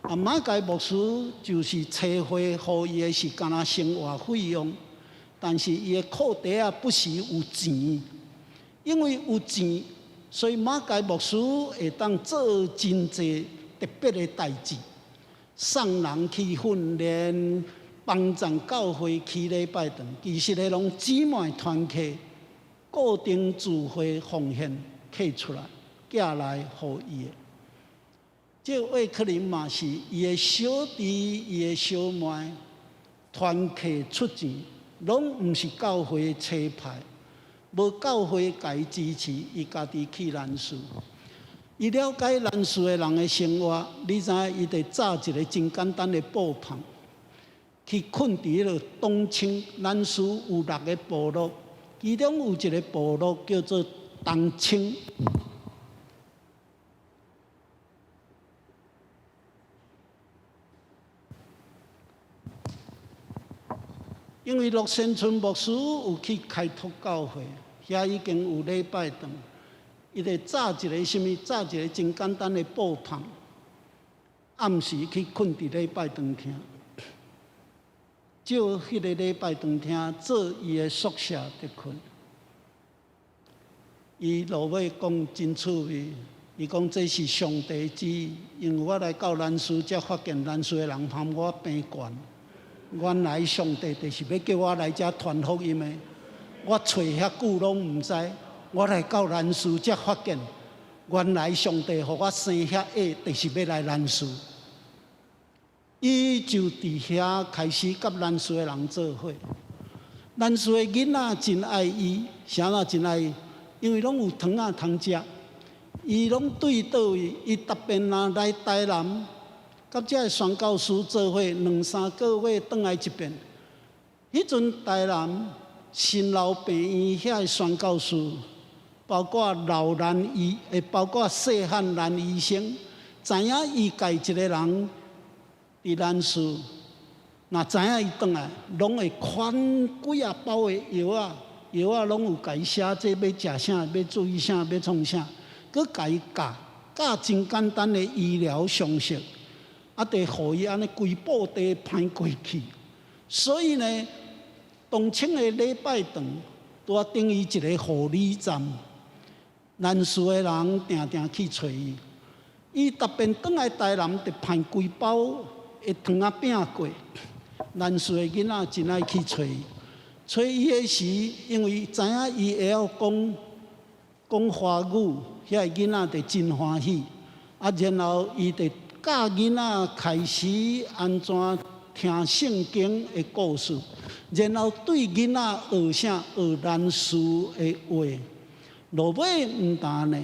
啊，马偕牧师就是找回互伊的是干那生活费用，但是伊的裤袋啊不是有钱，因为有钱，所以马偕牧师会当做真济特别的代志，送人去训练。帮助教会起礼拜堂，其实个拢姊妹团契固定聚会奉献摕出来，寄来互伊的。这位可能嘛是伊的小弟、伊的小妹团契出钱，拢毋是教会车牌，无教会甲伊支持，伊家己去兰书。伊了解南苏的人的生活，你知影伊得炸一个真简单的布棚，去困伫迄个东清。南苏有6个部落，其中有一个部落叫做东清。因为陆先春牧师有去开拓教会，遐已经有礼拜堂，伊就炸一个什么？炸一个真简单的布棚，暗时去困伫礼拜堂厅，照迄个礼拜堂厅做伊的宿舍伫困。伊落尾讲真趣味，伊讲这是上帝旨意，因为我来到南苏，才发现南苏的人喊我病惯。原来上帝就是要叫我来遮传福音的，我找遐久拢毋知，我来到南苏才发现，原来上帝互我生遐下，就是要来南苏。伊就伫遐开始甲南苏的人做伙。南苏的囡仔真爱伊，啥人真爱伊？因为拢有糖仔通食，伊拢对倒位，伊特别若来台南。甲遮个宣教师做伙2-3个月，转来一遍。迄阵台南新老病院遐个宣教师，包括老男医，会包括细汉男医生，知影伊家一个人伫南苏，若知影伊转来，拢会款几啊包的药啊，药啊拢有家己写，这要食啥，要注意啥，要创啥，佮家己教真简单的医疗常识。啊，得互伊安尼规步地歹过去，所以呢，东清的礼拜堂拄等于一个护理站，南苏的人定定去找伊，伊特别转来台南，得歹规包的糖仔饼过。南苏的囡仔真爱去找伊，找伊的时，因为知影伊会晓讲华语，遐个囡仔得真欢喜，啊，然后伊得。教囡仔开始安怎听圣经的故事，然后对囡仔学啥学南苏的话。落尾毋但呢，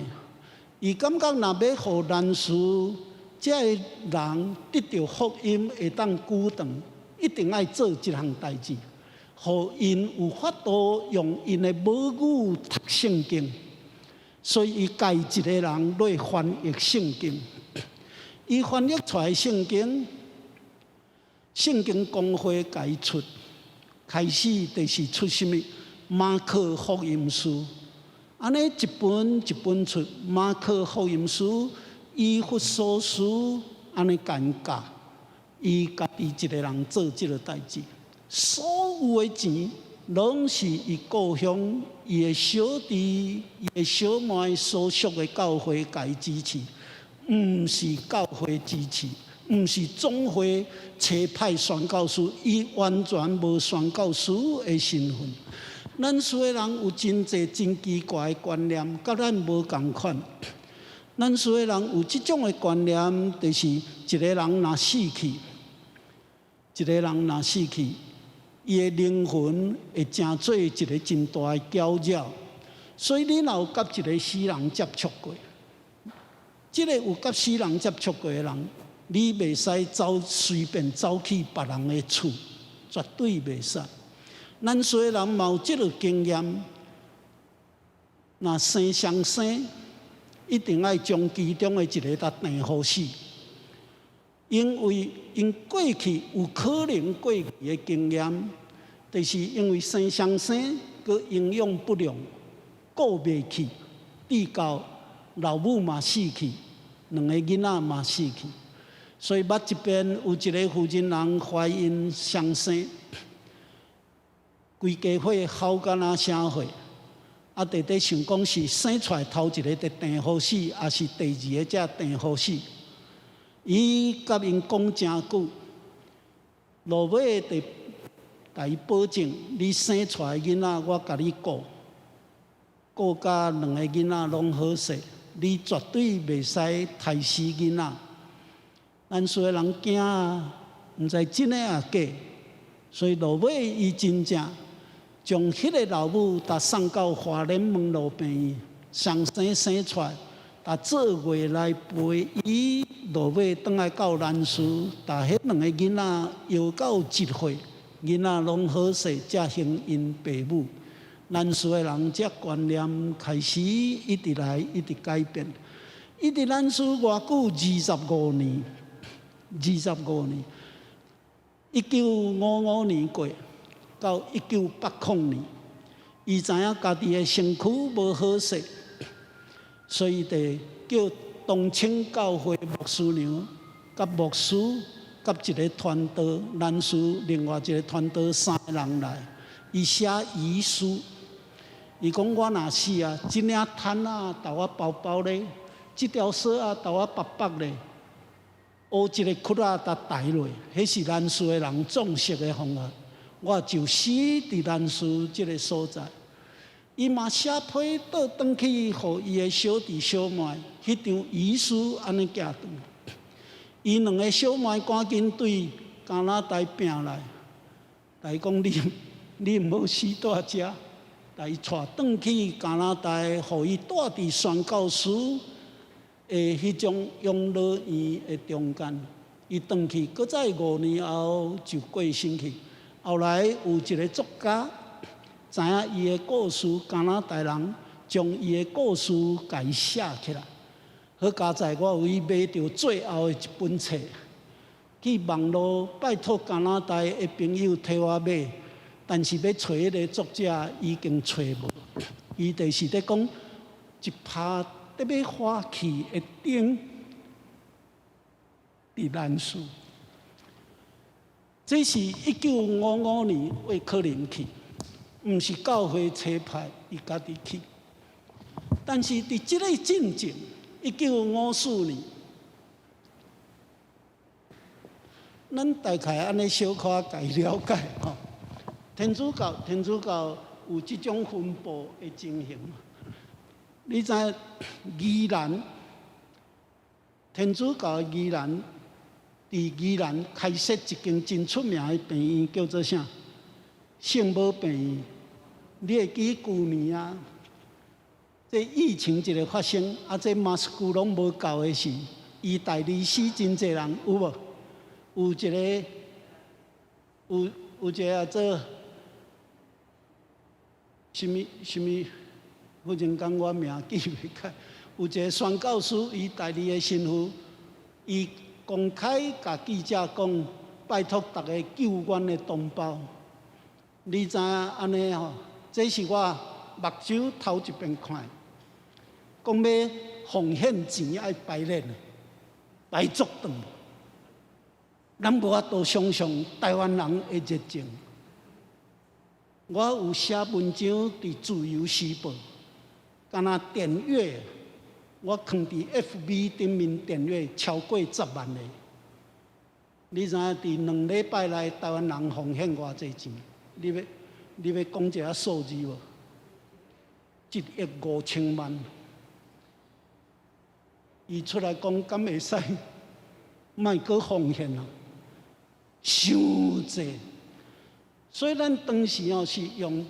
伊感觉若要互南苏这个人得到福音，会当久长，一定爱做一项代志，互因有法度用因的母语读圣经。所以伊家一个人来翻译圣经。伊翻译出来圣经公会解出，开始就是出什么马可福音书，安尼一本一本出马可福音书、以弗所书，安尼简教，伊家己一个人做这个代志，所有的钱拢是伊故乡、伊的小弟、伊的小妹所属的教会家支持。毋是教会支持，毋是总会差派宣教师，伊完全无宣教师的身份。咱苏的人有真济真奇怪的观念，甲咱无共款。咱苏的人有即种的观念，就是一个人若死去，伊的灵魂会成做一个真大的搅扰。所以你若有甲一个死人接触过，即个有甲死人接触过的人，你袂使随便走去别人的厝，绝对袂使。咱所有人嘛有即个经验，若生相生，一定爱将其中的一个搭定好死，因为因过去有可能过去的经验，就是因为生相生佮营养不良，顾袂去，至到老母嘛死去，两个囡仔嘛死去，所以捌一边有一个妇人人怀孕相生，规家伙哭甲若啥货，啊，直直想讲是生出来头一个得定好死，还是第二个才定好死？伊甲因讲真久，落尾得甲伊保证，你生出来囡仔我甲你顾。顾甲两个囡仔拢好势，你绝对袂使害死囡仔。咱所有人惊啊，毋知真诶啊假，所以落尾伊真正将迄个老母搭送到花莲门路病院，上生生出来，逐做月来陪伊落尾转来到南市，逐迄两个囡仔摇到1岁，囡仔拢好势，才行因爸母。南市的人这观念开始一直来一直改变，一直南市偌久25年，25年，1955年过到1980年，伊知影家己的身躯无好势，所以就叫东青教会牧师娘、甲牧师、甲一个团队，南市另外一个团队3个人来，伊写遗书。伊讲我若死啊，这领毯啊，甲我包包咧，这条绳啊，甲我绑绑咧，乌一个裤啊，甲抬落，迄是南市的人葬式的方法。我就死伫南市这个所在。伊嘛写批倒转去，互伊的小弟小妹，迄张遗书安尼寄转。伊两个小妹赶紧对加拿大拼来，来讲你毋好死在遮。来带转去加拿大，互伊住伫宣教师的迄种养老院的中间。伊转去，搁再5年后就过身去。后来有一个作家知影伊的故事，加拿大人将伊的故事改写起来。好佳在我有伊买到最后的一本册，去网络拜托加拿大的朋友替我买。但是要找迄个作者已经找无，伊就是咧讲一拍特别花气的灯伫南市。这是1955年为可能去，毋是教会差派，伊家己去。但是伫即个进程，1954年，咱大概安尼小可该了解吼。天主教有即种分布的情形。你知宜兰天主教的宜兰，伫宜兰开设一间真出名的病院，叫做啥？圣母病院。你会记旧年啊？这疫情一个发生，啊，这马斯克拢无够的是，意大利死真侪人，有无？有一个有一个做。什么？忽然间我名记袂起。有一个宣教师，意大利的神父，伊公开甲记者讲，拜托大家救阮的同胞。你知影安尼吼？这是我目睭头一遍看，讲要奉献钱爱排练的，排足长。咱无法度想象台湾人的热情。我有写文章伫《自由时报》，敢若点阅，我放伫 FB 顶面点阅超过10万个。你知影伫2礼拜内，台湾人奉献偌济钱？你要讲一下数字无？1亿5千万。伊出来讲，敢会使？莫阁奉献啊！伤济。所以咱当时是用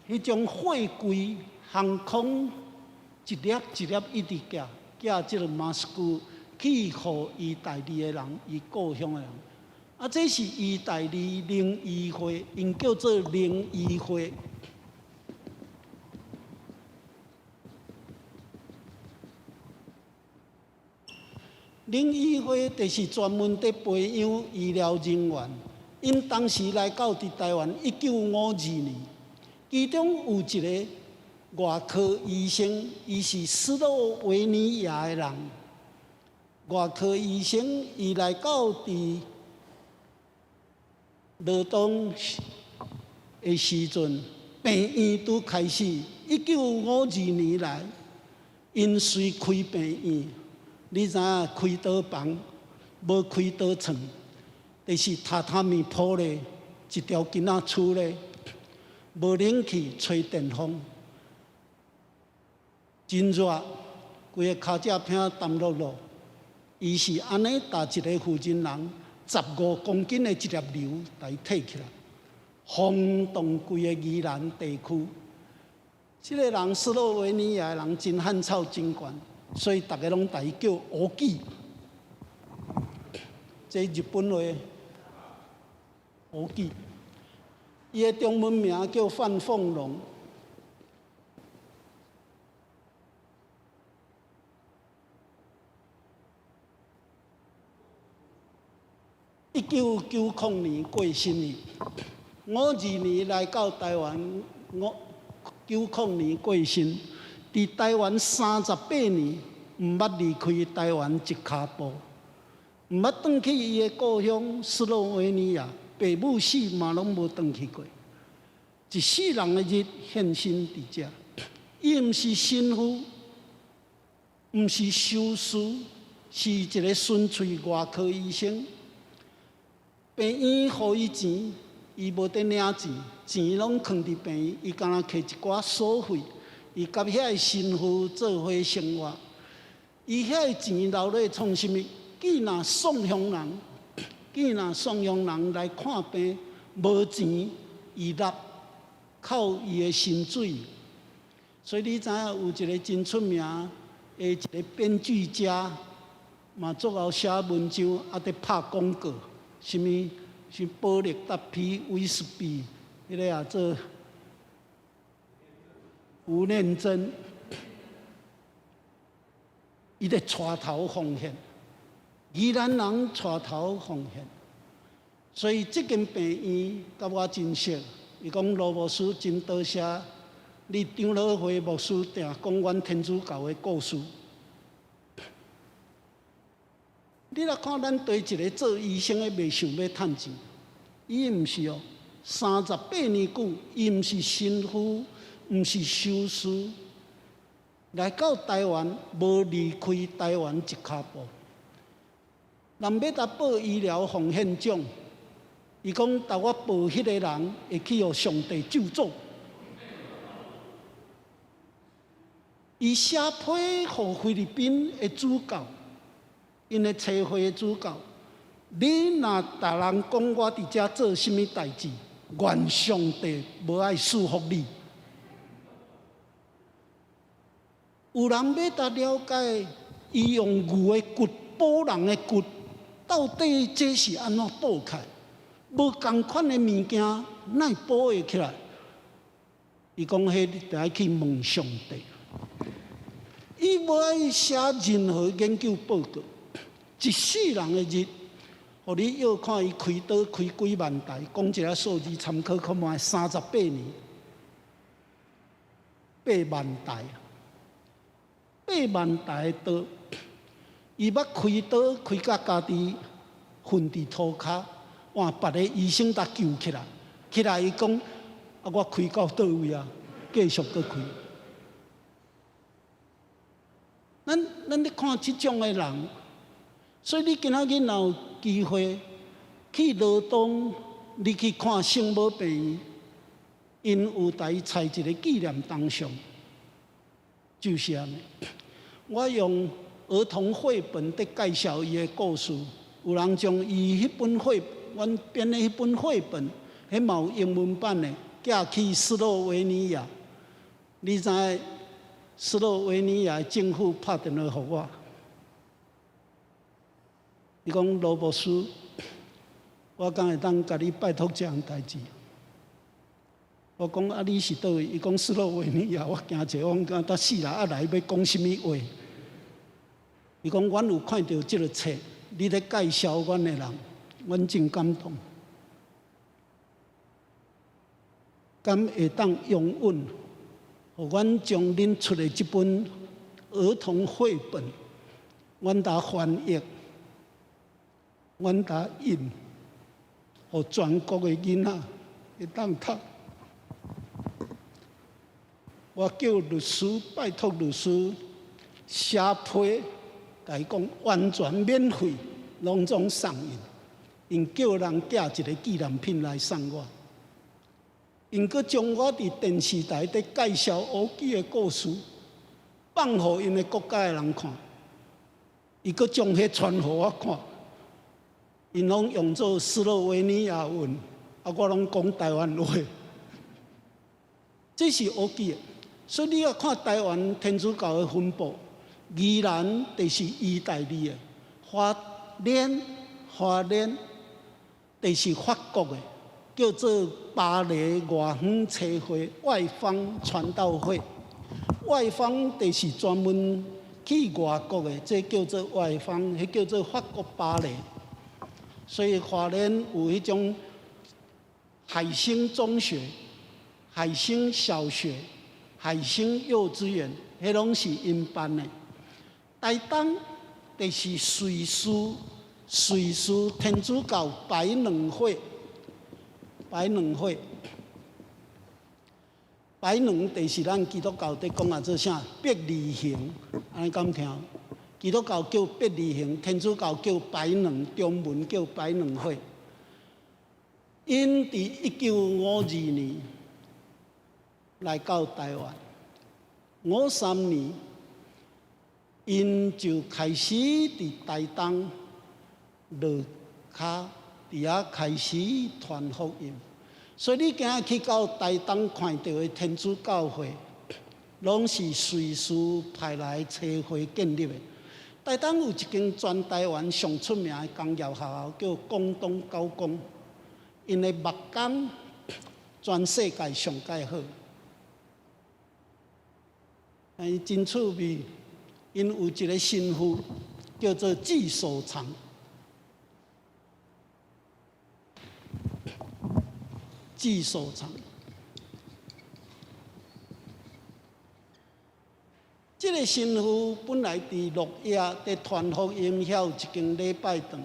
迄种货柜航空一粒一粒一直寄即个马斯克去互意大利的人，伊故乡的人。啊，这是意大利灵医会，因叫做灵医会。灵医会就是专门在培养医疗人员。因当时来到伫台湾，1952年，其中有一个外科医生，伊是斯洛维尼亚的人。外科医生伊来到伫罗东的时阵，病院都开始。1952年来，因随开病院，你知影开刀房，无开刀床。就是榻榻米铺咧，一条囡仔厝咧，无冷气，吹电风，真热，规个骹只片澹漉漉。伊是安尼搭一个负责人，15公斤的一粒瘤来摕起来，轰动规个宜兰地区。这个人斯洛维尼亚人真汉草真悬，所以大家拢大伊叫乌鸡。这日本话乌鸡，伊的中文名叫范凤龙。1990年过身去，52年来到台湾，90年过身，伫台湾38年，毋捌离开台湾一脚步，毋捌转去伊的故乡斯洛维尼亚，爸母死嘛拢无转去过，一世人的日献身伫遮，伊毋是神父，毋是修士，是一个纯粹外科医生。病院互伊钱，伊无得领钱，钱拢囥伫病院，伊敢若摕一寡所费，伊甲遐个神父做伙生活。伊遐个钱留咧创啥物？既若送乡人来看病，无钱，伊纳靠伊的薪水。所以你知影有一个真出名的一个编剧家，嘛足后写文章，啊伫拍广告。什么？是保力达皮威士比，迄个也做吴念真，伊咧带头奉献，宜兰人带头奉献，所以这间病院甲我真熟。伊讲罗牧师真多谢你长老会牧师定讲阮天主教的故事。你若看咱对一个做医生的袂想要趁钱，伊毋是哦，38年久，伊毋是神父，毋是修士，来到台湾无离开台湾一脚步。人要甲报医疗奉献奖，伊讲甲我报迄个人会去互上帝救助。伊写批互菲律宾的主教。因的车会的主教，你若逐人讲我伫遮做甚物代志，愿上帝无爱祝福你。有人要达了解，伊用牛的骨补人的骨，到底这是安怎补起来？无共款的物件，哪会补会起来？伊讲，迄你得去问上帝。伊无爱写任何研究报告。一世人的日，互你要看伊开刀开几万台，讲一个数字参考看卖38年，8万台，8万台的刀，伊捌开刀开甲家己昏伫涂骹，换别个医生甲救起来，起来伊讲啊，我开到倒位啊，继续搁开。咱咧看即种的人。所以你今仔日若有机会去罗东，你去看圣母病院，因有台插一个纪念铜像，就是安尼。我用儿童绘本在介绍伊的故事，有人将伊迄本阮编的迄本绘本，迄嘛有英文版的，寄去斯洛维尼亚。你知斯洛维尼亚政府拍电话给我。伊讲罗牧师，我敢会当甲你拜托一项代志。我讲啊，你是倒位？伊讲斯洛维尼亚，我惊者，我讲到死啦，啊来要讲什么话？伊讲阮有看到即个册，你咧介绍阮的人，阮真感动。敢会当用允，互阮将恁出的即本儿童绘本，阮搭翻译。阮甲印，互全国的囡仔会当读。我叫律师拜托律师写批，甲伊讲完全免费，拢总送印。因叫人寄一个纪念品来送我。因阁将我伫电视台咧介绍乌鸡的故事，放互因的国家的人看。伊阁将迄传互我看。因拢用作斯洛维尼亚文，啊，我拢讲台湾话。这是乌鸡的，所以你要看台湾天主教的分布，宜兰就是意大利的，花莲就是法国的，叫做巴黎外方车会外方传道会。外方就是专门去外国的，这叫做外方，迄叫做法国巴黎。所以花莲有迄种海星中学、海星小学、海星幼稚园，迄拢是因办的。台东就是瑞士天主教白冷会，白冷就是咱基督教在讲啊，做啥？伯利恒，安尼敢听？基督教叫伯利恒，天主教叫白冷，中文叫白冷会。因伫1952年来到台湾，53年，因就开始伫台东落脚，伫遐开始传福音。所以你今日去到台东看到的天主教会，拢是瑞士派来车会建立的。台东有一间全台湾上出名的工业学校，叫广东高工，因的木工全世界上界好。真趣味，因有一个神父叫做纪守长。纪守长，这个神父本来伫鹿野伫传福音，遐有一间礼拜堂。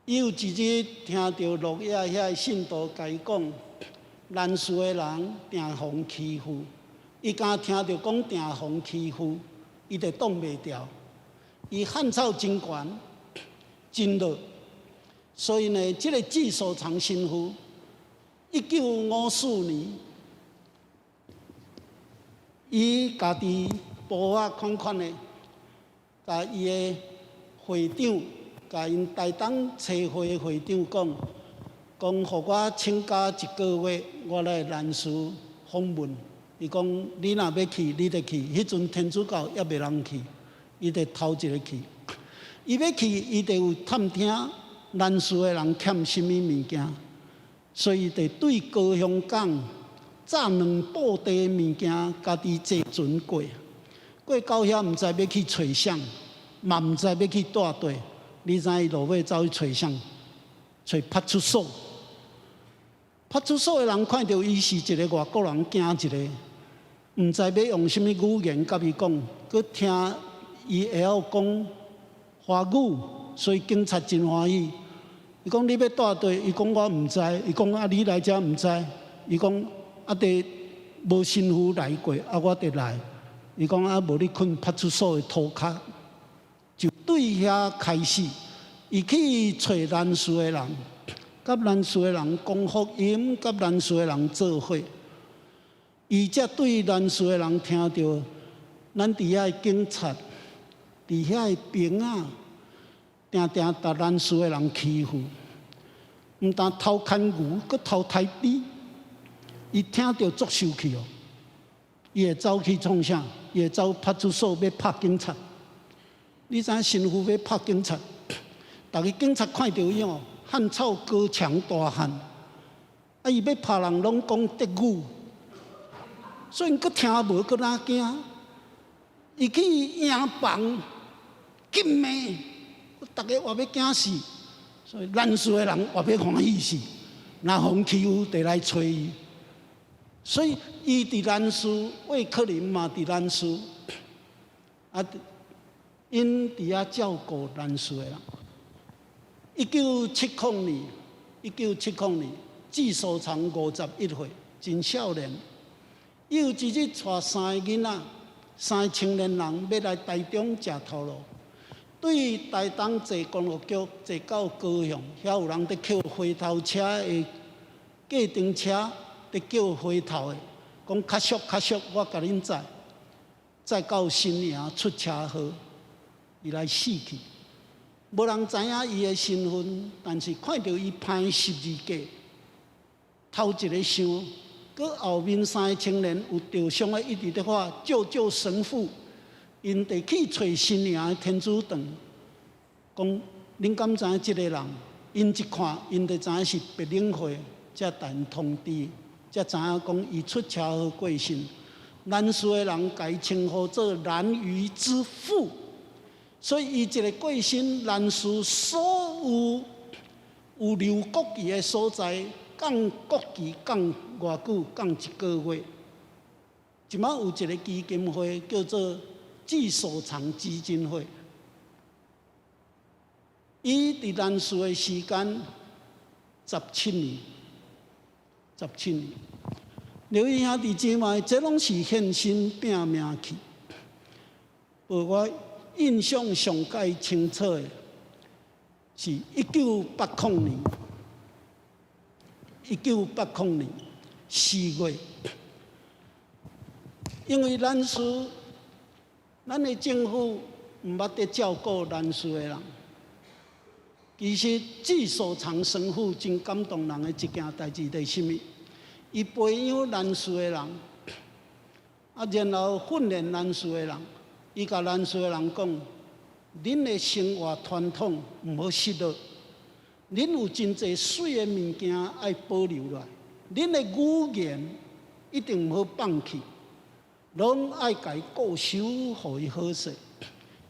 伊有一日听到鹿野遐个信徒甲伊讲，南市的人定互欺负，伊刚听到讲定互欺负，伊就挡袂牢，伊汗臭真悬，真热。所以呢，这个纪守长神父，1954年，伊家己簿仔款款的，甲伊的会长，甲因台东车会的会长讲，互我请假1个月，我来南市访问。伊讲，你若要去，你就去。迄阵天主教也袂人去，伊就头一个去。伊要去，伊就有探听南市的人欠什么物件。所以，就对高雄港炸两布袋的物件，家己坐船过。过到遐，毋知要去找啥，嘛毋知要去带队。你知伊落尾走去找啥？找派出所。派出所的人看到伊是一个外国人，惊一个，毋知要用什么语言甲伊讲，佮听伊会晓讲华语，所以警察真欢喜。伊讲你要带队，伊讲我毋知，伊讲啊你来遮毋知，伊讲啊得无神父来过，啊我得来，伊讲啊无你困派出所的涂骹，就对遐开始，伊去找南市的人，甲南市的人讲福音，甲南市的人做伙，伊才对南市的人听到，咱伫遐的警察，伫遐的兵啊。定定把南市的人欺负，毋但偷牵牛，佮偷台币。伊听到足生气哦，伊会走去创啥？伊会走派出所要拍警察。你知影神父要拍警察，逐个警察看到伊哦，汗臭高墙大汉，啊伊要拍人拢讲德语，所以佮听无佮哪惊，伊去营房禁骂。大家活要惊死，所以南市的人活要欢喜死。若互欺负，就来找伊。所以伊伫南市，魏克林嘛伫南市，啊，因伫遐照顾南市的人。1970年，纪守长51岁，真少年。伊有一日带3个囡仔，3个青年人要来台中食头路。对台东坐公路局，坐到高雄，遐有人伫捡回头车的计程车，伫叫回头的，讲较俗，我甲恁载，载到新营出车祸，伊来死去。无人知影伊的身份，但是看到伊拍12架，头一个想，佮后面3个青年有着伤的，一直伫喊救神父。因得去找新娘的天主堂，讲恁敢知影即个人？因一看，因就知影是白领会，才带因通知，才知影讲伊出车祸过身。兰氏的人甲伊称呼做兰鱼之父，所以伊一个过身，兰氏所有留国旗的所在，降国旗降偌久？降1个月。即摆有一个基金会叫做纪守藏基金会，伊伫兰氏的时间17年，17年。刘义兄弟姊妹，这拢是献身拼命去。而我印象上介清楚的，是1980年，1980年4月，因为咱的政府毋捌得照顾咱氏的人。其实纪守藏神父真感动人的一件代志，就是甚物？伊培养咱氏的人，然后训练咱氏的人。伊甲咱氏的人讲：恁的生活传统毋好失落，恁有真侪水的物件爱保留落来，恁的语言一定毋好放弃，拢爱家固守，互伊好势。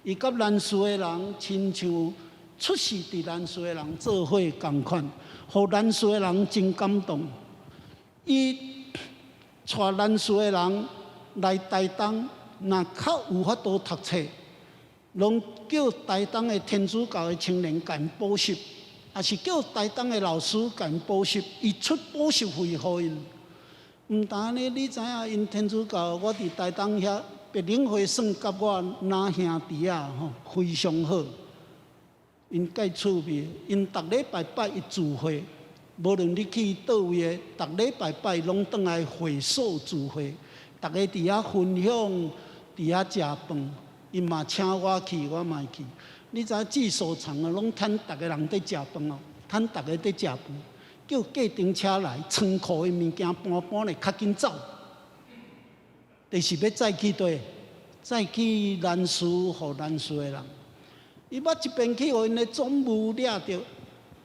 伊甲咱氏的人亲像出世伫咱氏的人做伙共款，互咱氏的人真感动。伊带咱氏的人来台东，若较有法度读册，拢叫台东的天主教的青年甲因补习，也是叫台东的老师甲因补习，伊出补习费互因。毋但呢，你知影因天主教，我伫台东遐白领会算甲我拿兄弟啊，非常好。因介趣味，因逐礼拜拜一聚会。无论你去倒位的，逐礼拜拜拢倒来会所聚会，大家伫遐分享，伫遐食饭。伊嘛请我去，我嘛去。你知影纪守藏啊，拢趁逐个人伫食饭哦，趁逐个伫食饭，叫计程车来，仓库的物件搬咧，较紧走。就是要载去佗，载去咱氏，互咱氏的人。伊捌一边去，互因的总务掠着。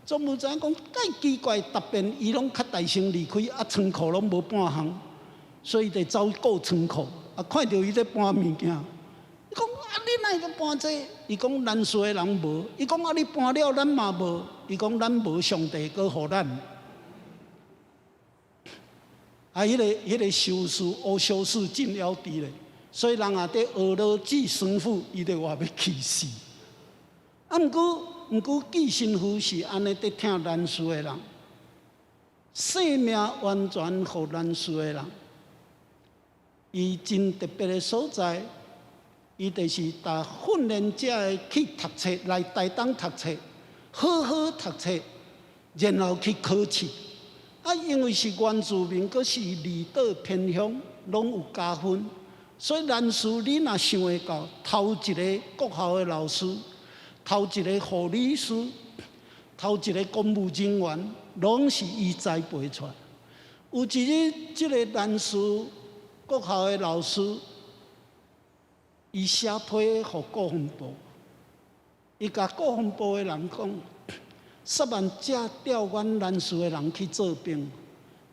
总务知影讲，介奇怪，逐遍伊拢较大声离开，啊，仓库拢无半项，所以就走去顾仓库。啊，看到伊在搬物件，伊讲啊，你哪会搬这？伊讲咱氏的人无，伊讲啊，你搬了，咱嘛无。伊讲咱无上帝，搁互咱。啊，迄个修士乌修士真了得咧，所以人也伫学罗记神父，伊就话要气死。啊，毋过记神父是安尼伫听咱氏的人，生命完全互咱氏的人。伊真特别的所在，伊就是带训练者去读册，来台东读册，好好读册，然后去考试。啊，因为是原住民，佮是离岛偏乡，拢有加分。所以咱氏你若想会到，头一个国校的老师。头一个护理师，头一个公务人员，拢是伊栽培出来。有一日，即个咱氏国校的老师，伊写批互国防部，伊甲国防部的人讲，10万只调阮咱氏的人去做兵，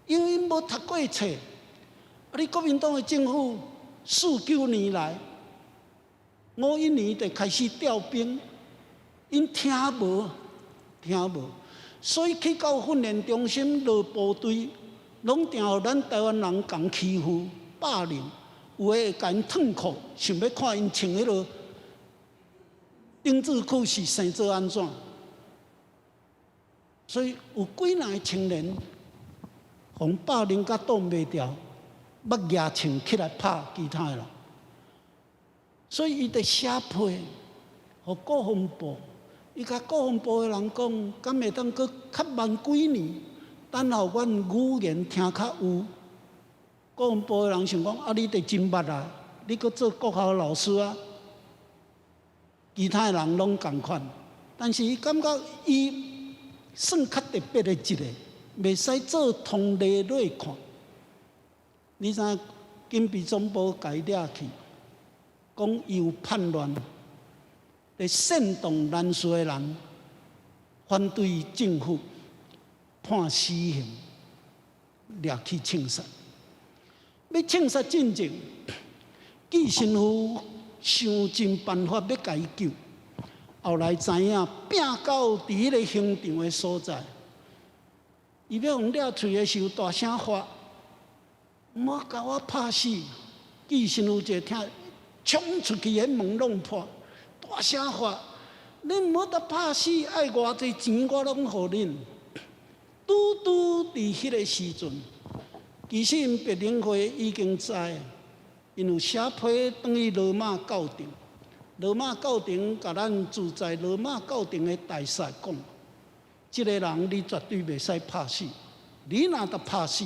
因为因无读过册。啊，你国民党的政府49年来，51年就开始调兵。因听无，所以去到训练中心落部队，拢定互咱台湾人共欺负、霸凌，有诶会甲因脱裤，想要看因穿迄落丁字裤是生做安怎。所以有几若个青年，互霸凌甲挡袂牢，要举枪起来拍其他人，所以伊得写批，互国防部。伊甲国防部的人讲，敢会当搁较慢几年，等候阮语言听较有。国防部的人想讲，啊，你得真捌啊，你搁做国校老师啊，其他人拢共款。但是伊感觉伊算较特别的一个，袂使做通例来看。你知金币总部甲伊掠去，讲伊有叛乱，伫煽动南苏的人反对政府，判死刑，掠去枪杀。要枪杀进前，季新福想尽办法要甲伊救，后来知影拼到伫迄个刑场的所在，伊要用了喙的时候，大声发：“毋好甲我拍死！”季新福就听，冲出去迄门弄破，大声发：“恁毋好得拍死，爱偌济钱我拢互恁。”拄拄伫迄个时阵，其实因别林会已经知，因有写批转去罗马教廷。罗马教廷甲咱住在罗马教廷的大使讲：，即个人你绝对袂使拍死，你若得拍死，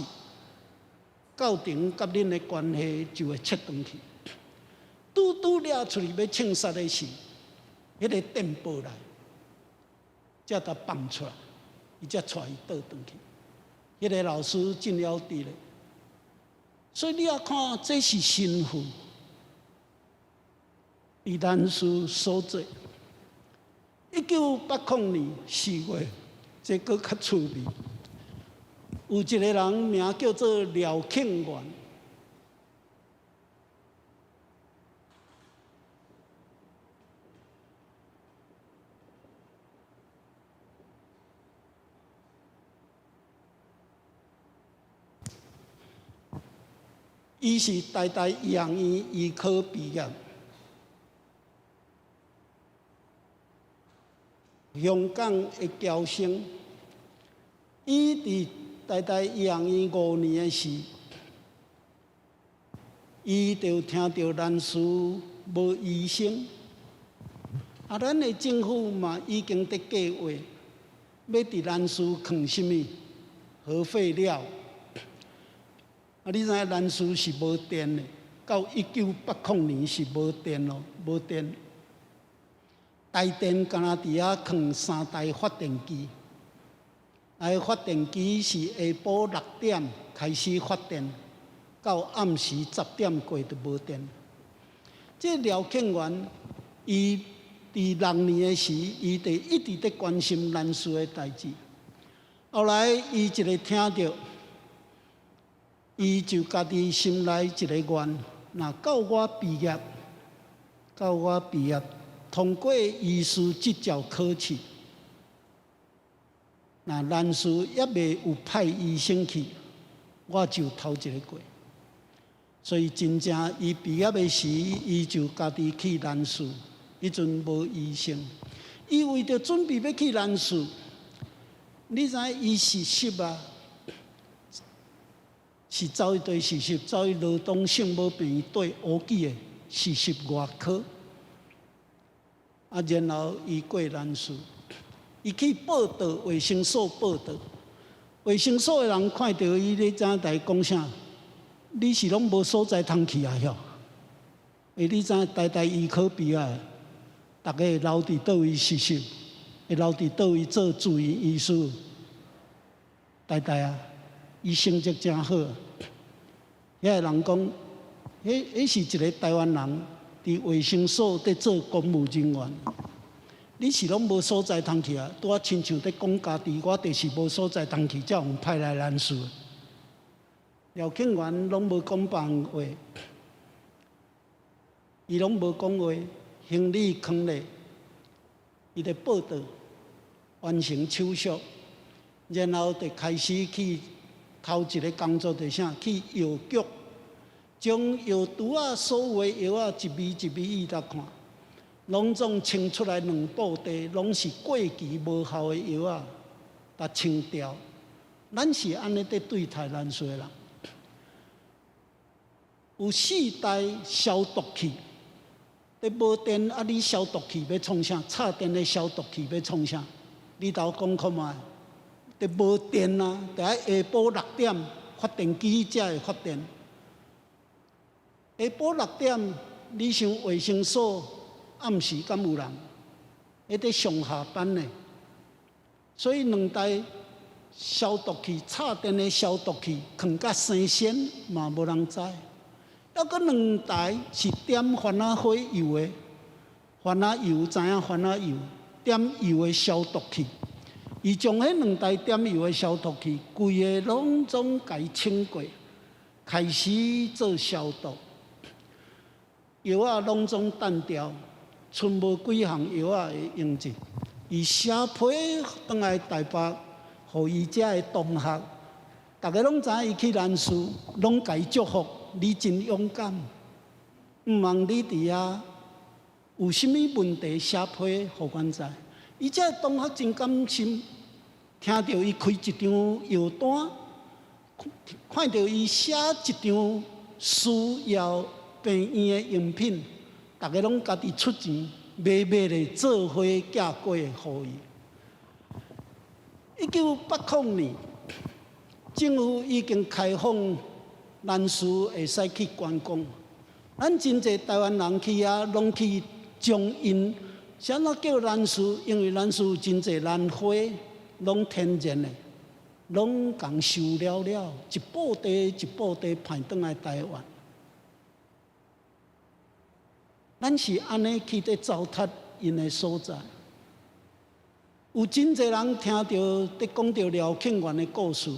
教廷甲恁的关系就会切断去。拄拄了出去要枪杀的时，迄个电报来，才得放出来，伊才带伊倒转去。迄个老师真了得咧，所以你要看这是身份。伫南苏所做，1980年4月，这个较趣味。有一个人名叫做廖庆元，伊是台大医学院医科毕业。香港的侨生，伊伫台大医学院5年的时，伊就听到南苏无医生，咱的政府嘛已经伫计划，要伫南苏放什么核废料。你知影南苏是无电的，到1980年是无电咯，无电。台电敢若伫遐放3台发电机，发电机是下晡6点开始发电，到暗时10点过就无电。这廖庆元，伊伫6年的时，伊就一直在关心南苏的代志。后来伊一个听到，伊就家己心内一个愿，若到我毕业，通过医师执照考试，那南苏也未有派医生去，我就头一个过。所以真正伊毕业的时，伊就家己去南苏，迄阵无医生，伊为着准备要去南苏，你知影伊实习啊，是走一堆实习，走去罗东圣母病院对乌记的实习外科。然后伊过南苏，伊去报道卫生所报道，卫生所的人看到伊咧，怎来讲啥？你是拢无所在通去啊？晓？你知台大医科毕业，大家会留伫倒位实习，会留伫倒位做住院医师？台大啊，伊成绩真好。遐个人讲，迄是一个台湾人。伫卫生所伫做公务人员，你是拢无所在通去啊？拄啊，亲像伫讲家己，我就是无所在通去，才互派来南苏。廖庆元拢无讲别话，伊拢无讲话，行李扛咧，伊伫报道，完成手续，然后就开始去头一个工作，就啥？去药局。将药橱啊，所有的药啊，一味一味伊来看，拢总清出来2布袋，拢是过期无效的药啊，甲清掉。咱是安尼在对待南苏的人，有4台消毒器，伫无电啊，你消毒器要创啥？插电的消毒器要创啥？你头讲看卖，伫无电啊，得下晡6点发电机才会发电。下晡6点，你想卫生所暗时敢有人？迄伫上下班呢，所以2台消毒器、插电的消毒器，放甲生鲜嘛无人知。还阁两台是点番仔火油的，番仔油知影番仔油，点油的消毒器。伊将迄两台点油的消毒器，规个拢总家清过，开始做消毒。药啊拢总淡掉，剩无几项药啊会用尽。伊写批倒来台北，互伊遮的同学，大家拢知影伊去南市，拢家祝福你真勇敢。毋望你伫遐有啥物问题写批互阮知。伊遮的同学真甘心，听到伊开一张药单，看到伊写一张需要病院的用品，大家拢家己出钱，买咧做伙寄过互伊。1980年，政府已经开放南市会使去观光，咱真侪台湾人去遐，拢去将因。啥物叫兰树？因为兰树有真侪兰花，拢天然的，拢共收了了，一布袋一布袋派转来台湾。咱是安尼去咧糟蹋因的所在。有真侪人听到伫讲到廖庆元的故事，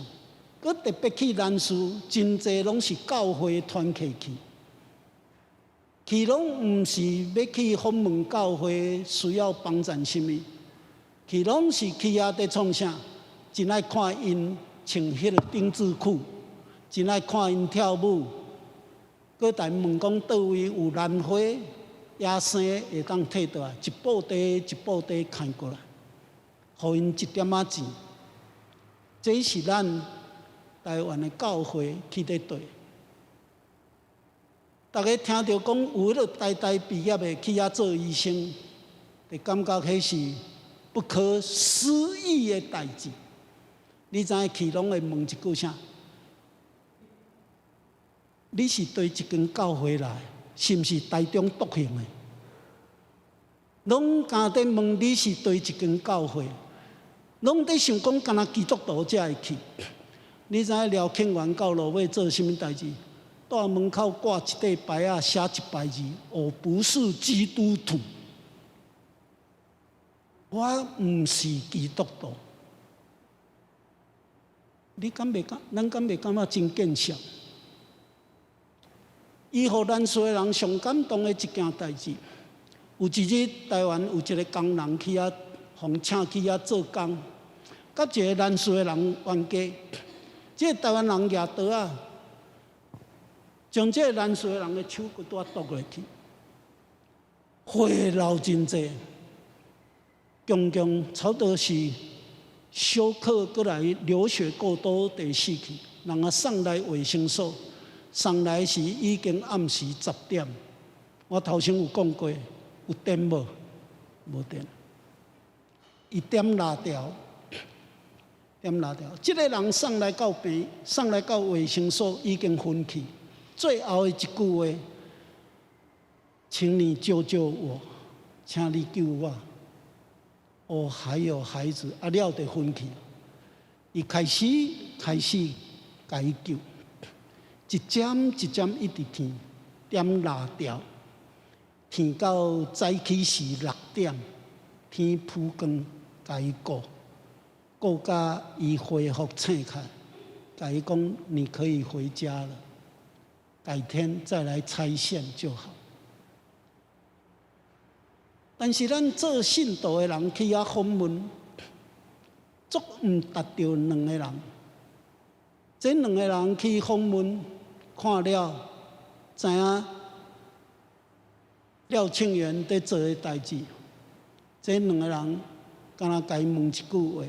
佮特别去兰树，真侪拢是教会团契去。去拢毋是要去访问教会，需要帮衬什物？去拢是去遐伫创啥？真爱看因穿迄个丁字裤，真爱看因跳舞。佮但问讲倒位有兰花、野生会当摕倒来，一布袋一布袋开过来，互因一点仔钱。这是咱台湾的教会去咧对。大家听到讲有迄个台大毕业的去遐做医生，就感觉迄是不可思议的代志。你知影去拢会问一句啥？你是对一间教会来，是毋是台中独行的？拢敢在问你是对一间教会，拢在想讲敢若基督徒才会去。你知影廖庆元到落尾做啥物代志？在门口挂一块牌啊，写一排字：我不是基督徒，我毋是基督徒。你敢袂感？咱敢袂感觉真见笑？伊互咱所有人上感动的一件代志，有一日台湾有一个工人去遐，互请去遐做工，甲一个咱所有人冤家，这个台湾人举刀啊！将这个南水人的手骨带剁落去，血流真济，强强差不多是小可过来流血过多第死去。人啊送来卫生所，送来时已经暗时10点。我头先有讲过，有电无？无电。伊点拉掉，点拉掉。这个人送来到病，送来到卫生所已经昏去。最后的一句话，请你救救我，请你救我。我还有孩子，啊了就昏去。伊开始甲伊救，一针一针一直添，点拉掉，添到早起是6点，天曝光，甲伊顾甲伊恢复醒开，甲伊讲你可以回家了。改天再来拆线就好。但是咱做信徒的人去遐访问，足毋达到2个人。这2个人去访问，看了，知影廖庆元在做的代志。这2个人敢若甲伊问一句话，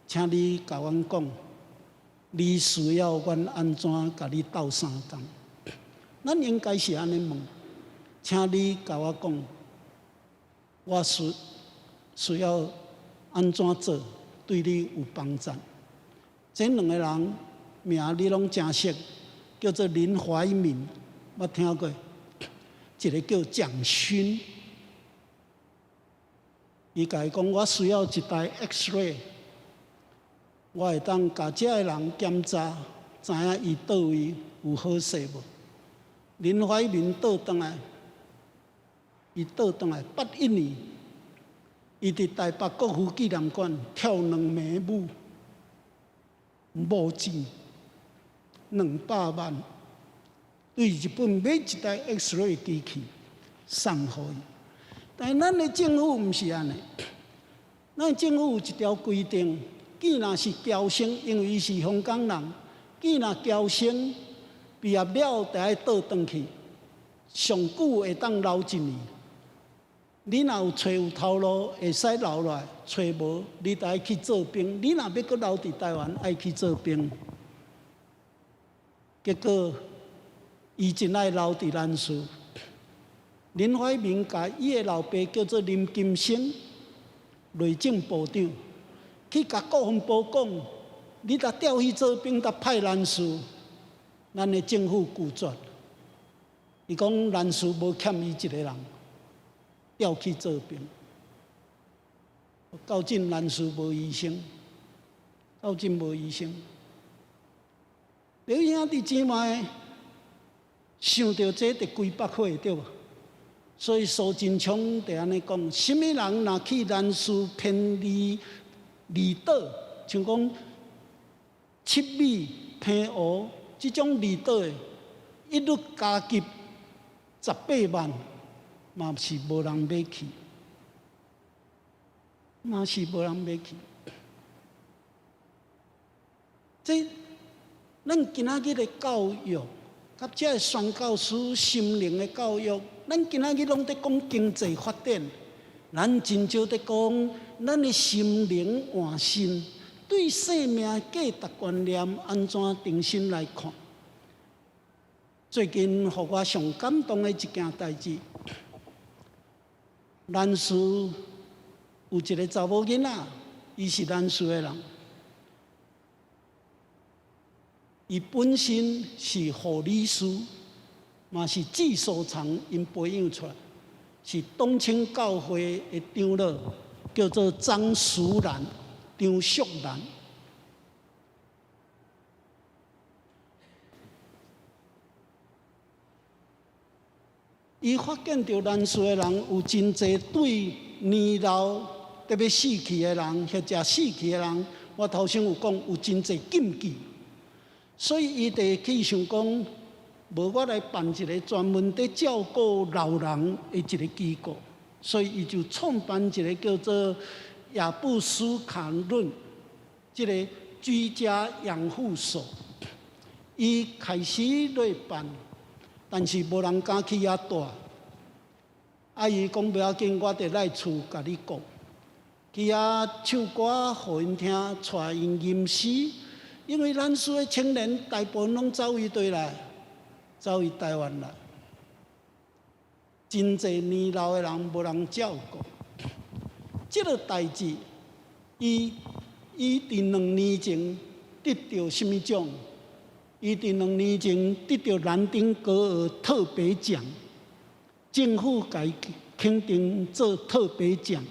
请你甲阮讲，你需要阮安怎甲你斗相共？咱应该是安尼问，请你甲我讲，我需要安怎做对你有帮助？这2个人名你拢真熟，叫做林怀民，捌听过？一个叫蒋勋，伊甲伊讲，我需要一台 X-ray， 我会当甲这个人检查，知影伊倒位有好势无？林怀民倒转来，伊倒转来81年，伊伫台北国父纪念馆跳2暝舞，募钱200万，对日本买一台 X-ray 机器送互伊。但是咱的政府毋是安尼，咱政府有一条规定，既若是侨生，因为伊是香港人，既若侨生毕业了，就爱倒转去，上久会当留1年。你若有找有头路，会使留落来；找无，你就爱去做兵。你若要搁留伫台湾，爱去做兵。结果，伊真爱留伫咱厝。林怀民甲伊的老爸叫做林金生，内政部长，去甲国防部讲：你若调去做兵，若派咱厝，咱的政府拒绝。伊讲咱厝无欠伊一个人。调去做兵，到今咱厝无医生，到今无医生。刘兄弟姊妹想到这就规百岁对吧？所以苏贞昌就安尼讲：什么人若去咱厝骗离岛，像讲七米偏湖这种离岛的，一律加急18万。嘛是无人要去，嘛是无人要去。这咱今仔日的教育，甲这个宣教师心灵的教育，咱今仔日拢在讲经济发展，咱真少在讲咱的心灵换新，对生命价值观念安怎重新来看。最近，互我上感动的一件代志。咱厝有一个查某囡仔，伊是咱厝的人，伊本身是护理师，嘛是技术厂因培养出来，是东清教会的长老，叫做张淑兰、张淑兰。伊发现到咱厝的人有真侪对年老特别死去的人，或者死去的人，我头先有讲有真侪禁忌，所以伊就去想讲，无我来办一个专门在照顾老人的一个机构，所以伊就创办一个叫做亚布斯卡论这个居家养护所，伊开始来办。但是无人敢去遐住，阿姨讲不要紧，我伫来厝甲你讲。去遐唱歌，互因听，带因吟诗。因为咱厝的青年大部分拢走伊对来，走伊台湾来，真侪年老的人无人照顾。这个代志，伊伫2年前得到什么奖？伊伫2年前得到南丁格尔特别奖，政府甲伊肯定做特别奖，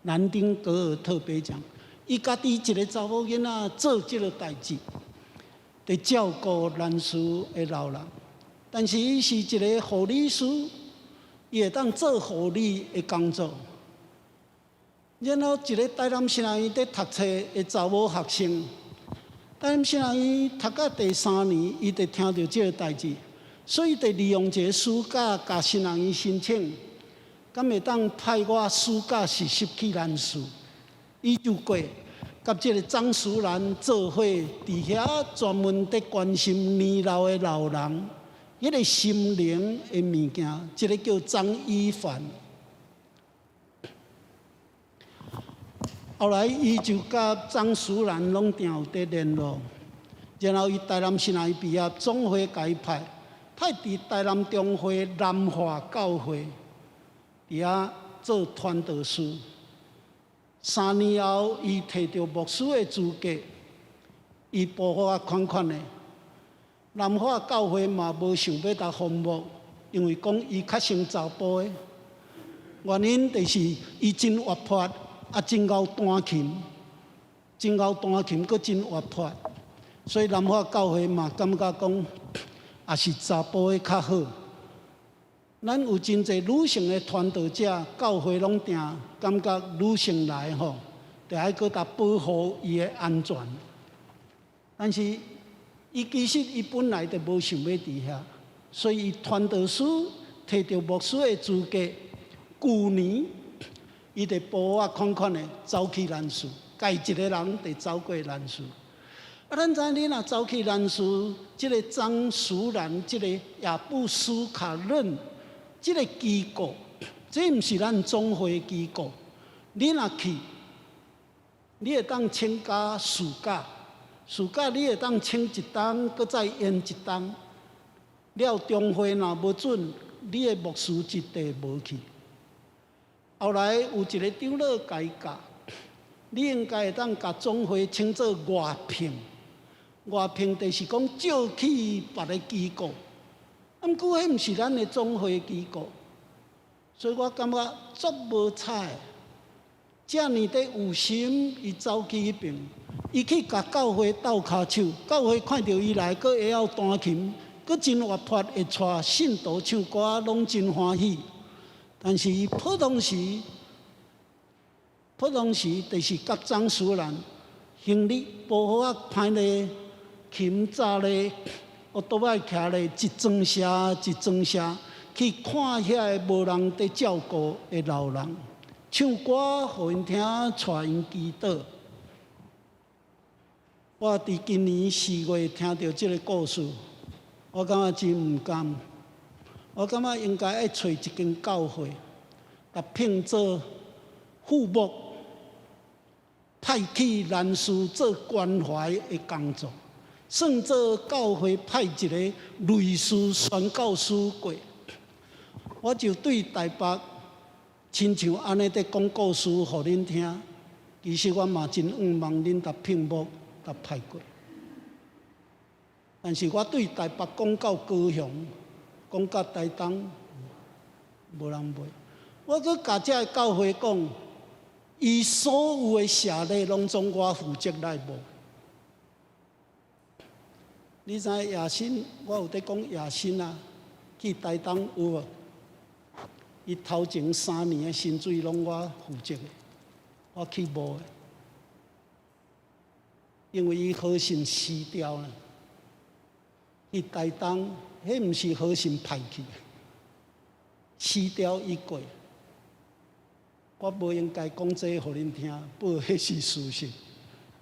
南丁格尔特别奖。伊家己一个查某囡仔做这个代志，伫照顾咱厝的老人。但是伊是一个护理师，伊会当做护理的工作。然后一个台南新南医在读册的查某学生。但新人伊读到第3年，伊就听到这个代志，所以就利用这个暑假，甲新人伊申请，敢会当派我暑假实习去咱厝，伊就过，甲这个张淑兰做伙，伫遐专门伫关心年老的老人，迄个心灵的物件，这个叫张一凡。后来，伊就甲张淑兰拢定有伫联络，然后伊台南新南毕业，总会甲伊派伫台南中会南华教会，伫遐做传道师。3年后，伊摕到牧师的资格，伊步法款款的。南华教会嘛无想要甲封牧，因为讲伊较像查甫的，原因就是伊真活泼。真够弹琴，佫真活泼，所以南华教会嘛感觉讲，也是查甫的较好。咱有真侪女性的传道者，教会拢定感觉女性来吼，就爱搁甲保护伊的安全。但是伊其实伊本来就无想要伫遐，所以伊传道书摕到牧师的资格，旧年伊就步啊款款的走去兰树，家一个人就走过兰树。啊，咱知影你若走去兰树，即个张淑兰，即个亚布斯卡任。这个机构，这毋是咱总会机构。你若去，你会当请假暑假，暑假你会当请一冬，搁再延一冬。了中会若无准，你的牧师一地无去。后来有一个长老甲伊教，你应该会当甲总会称作外聘，外聘就是讲借去别个机构。毋过，迄毋是咱的总会机构，所以我感觉足无彩。遮尔的有心，伊走去迄边，伊去甲教会斗骹手，教会看到伊来，佫会晓弹琴，佫真活泼，会带信徒唱歌，拢真欢喜。但是普通时就是甲张淑兰行李无好啊，歹咧，琴早咧。我倒摆徛咧一庄社一庄社，去看遐个无人伫照顾的老人，唱歌互因听，带因祈祷。我伫今年4月听到即个故事，我感觉真毋甘。我感觉应该爱找一间教会，甲聘做副牧，派去兰树做关怀的工作。算做教会派一个类似宣教师过，我就对台北亲像安尼在讲故事，互恁听。其实我嘛真希望恁甲聘牧甲派过，但是我对台北讲到高雄，讲到台东，无人买。我搁甲遮个教会讲，伊所有的社礼拢总我负责来无。你知野心，我有在讲野心啊，去台东有无？伊头前3年的薪水拢我负责的，我去无的，因为伊好心死掉了。去台东，迄毋是好心派去，死掉伊过。我无应该讲这个互恁听，不过迄是事实。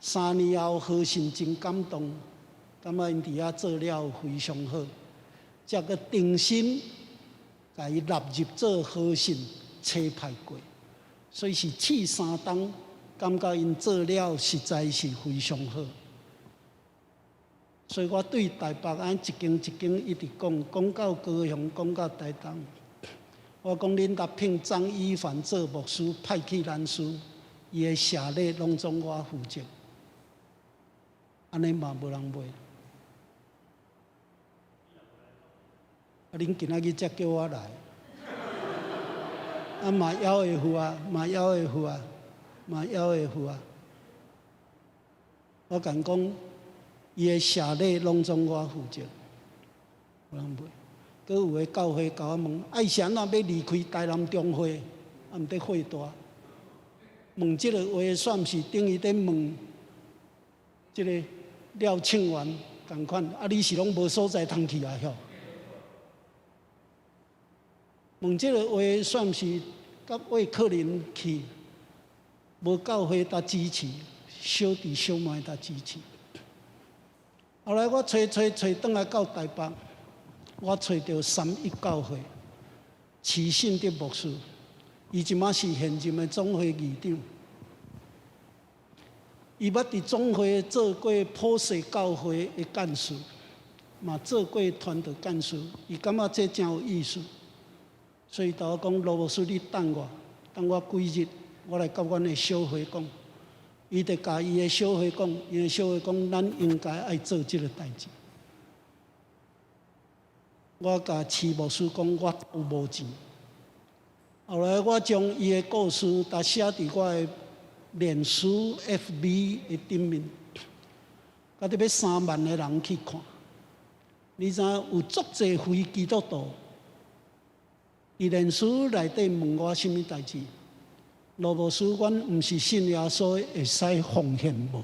3年后，好心真感动。感觉因伫遐做了非常好，才个定心，甲伊纳入做好信车派过，所以是试3冬，感觉因做了实在是非常好。所以我对台北安一间一间一直讲到高雄，讲到台东。我讲恁搭聘张一凡做牧师，派去兰树，伊的社礼拢总我负责，安尼嘛无人买。恁今仔日才叫我来，嘛要会付啊，嘛要会付啊，嘛要会付啊。我敢讲，伊的社礼拢总我负责，无人买。佮有个教会甲我问，爱是安怎要离开台南中会，啊毋得会大？问即个话算是等于在问即个廖庆元共款，啊你是拢无所在通去啊？吼。问这个话算是甲为客人去，无教会搭支持，小弟小妹搭支持。后来我找，转来到台北，我找到3一教会，齐信德牧师，伊即马是现任的总会议长。伊捌伫总会做过普世教会的干事，嘛做过传道干事，伊感觉这真有意思。所以甲我讲，罗牧师，你等我几日，我来甲阮的小会讲。伊就甲伊的小会讲，伊的小会讲，咱应该爱做即个代志。我甲市牧师讲，我有无钱。后来我将伊的故事打写伫我的脸书 FB 的顶面，甲得要3万个人去看。你知有足侪非基督徒，伊连书内底问我什么代志？罗牧师，阮毋是信耶稣会使奉献无？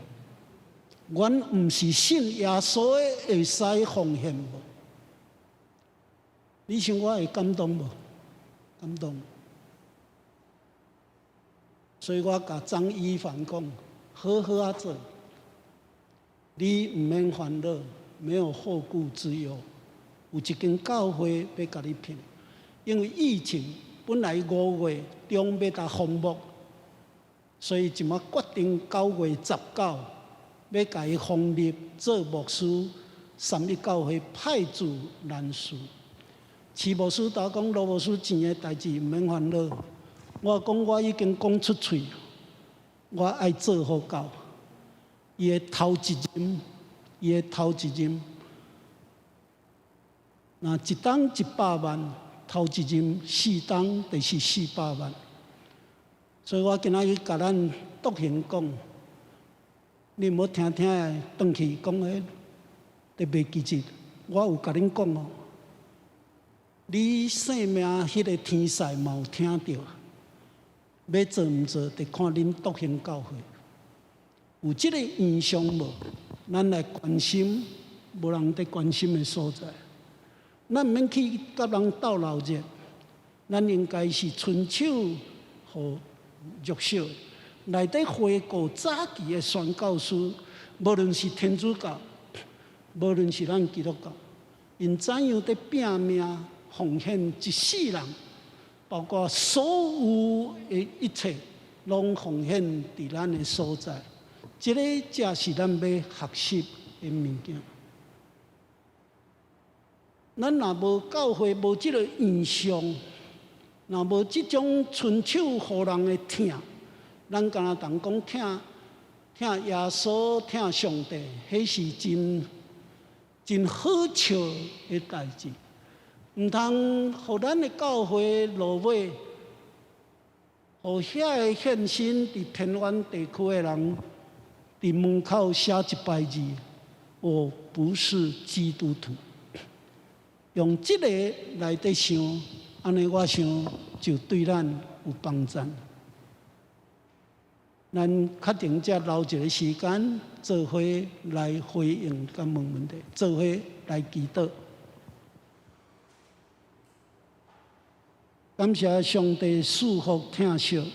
阮毋是信耶稣会使奉献无？你想我会感动无？感动。所以我甲张一凡讲，好好啊做，你毋免烦恼，没有后顾之忧。有一间教会要甲你聘，因为疫情本来5月中要甲封幕，所以即马决定9月19要甲伊封立做牧师。3一教会派驻南市，徐牧师甲我讲罗牧师钱的代志毋免烦恼。我讲我已经讲出嘴，我爱做好教。伊的头一任，那一档100万，头一任4档就是400万。所以我今仔日甲咱督贤讲，你无听的转去讲个特别记日，我有甲恁讲哦，你性命迄个天使嘛有听到，要做毋做，得看恁督贤教会有即个印象无？咱来关心无人得关心的所在，咱毋免去甲人斗闹热，咱应该是伸手互弱小。内底回顾早期的宣教师，无论是天主教，无论是咱基督教，因怎样在拼命奉献一世人，包括所有的一切，拢奉献伫咱的所在。这个才是咱要学习的物件。咱若无教会无即个印象，若无即种伸手互人的疼，咱敢若当讲疼耶稣、疼上帝，迄是真好笑的代志。毋通互咱的教会落尾，互遐个献身伫偏远地区的人。伫门口写一排字，我不是基督徒。用这个来底想，安尼我想就对咱有帮助。咱确定才留一个时间，做伙来回应甲问问题，做伙来祈祷。感谢上帝赐福听惜。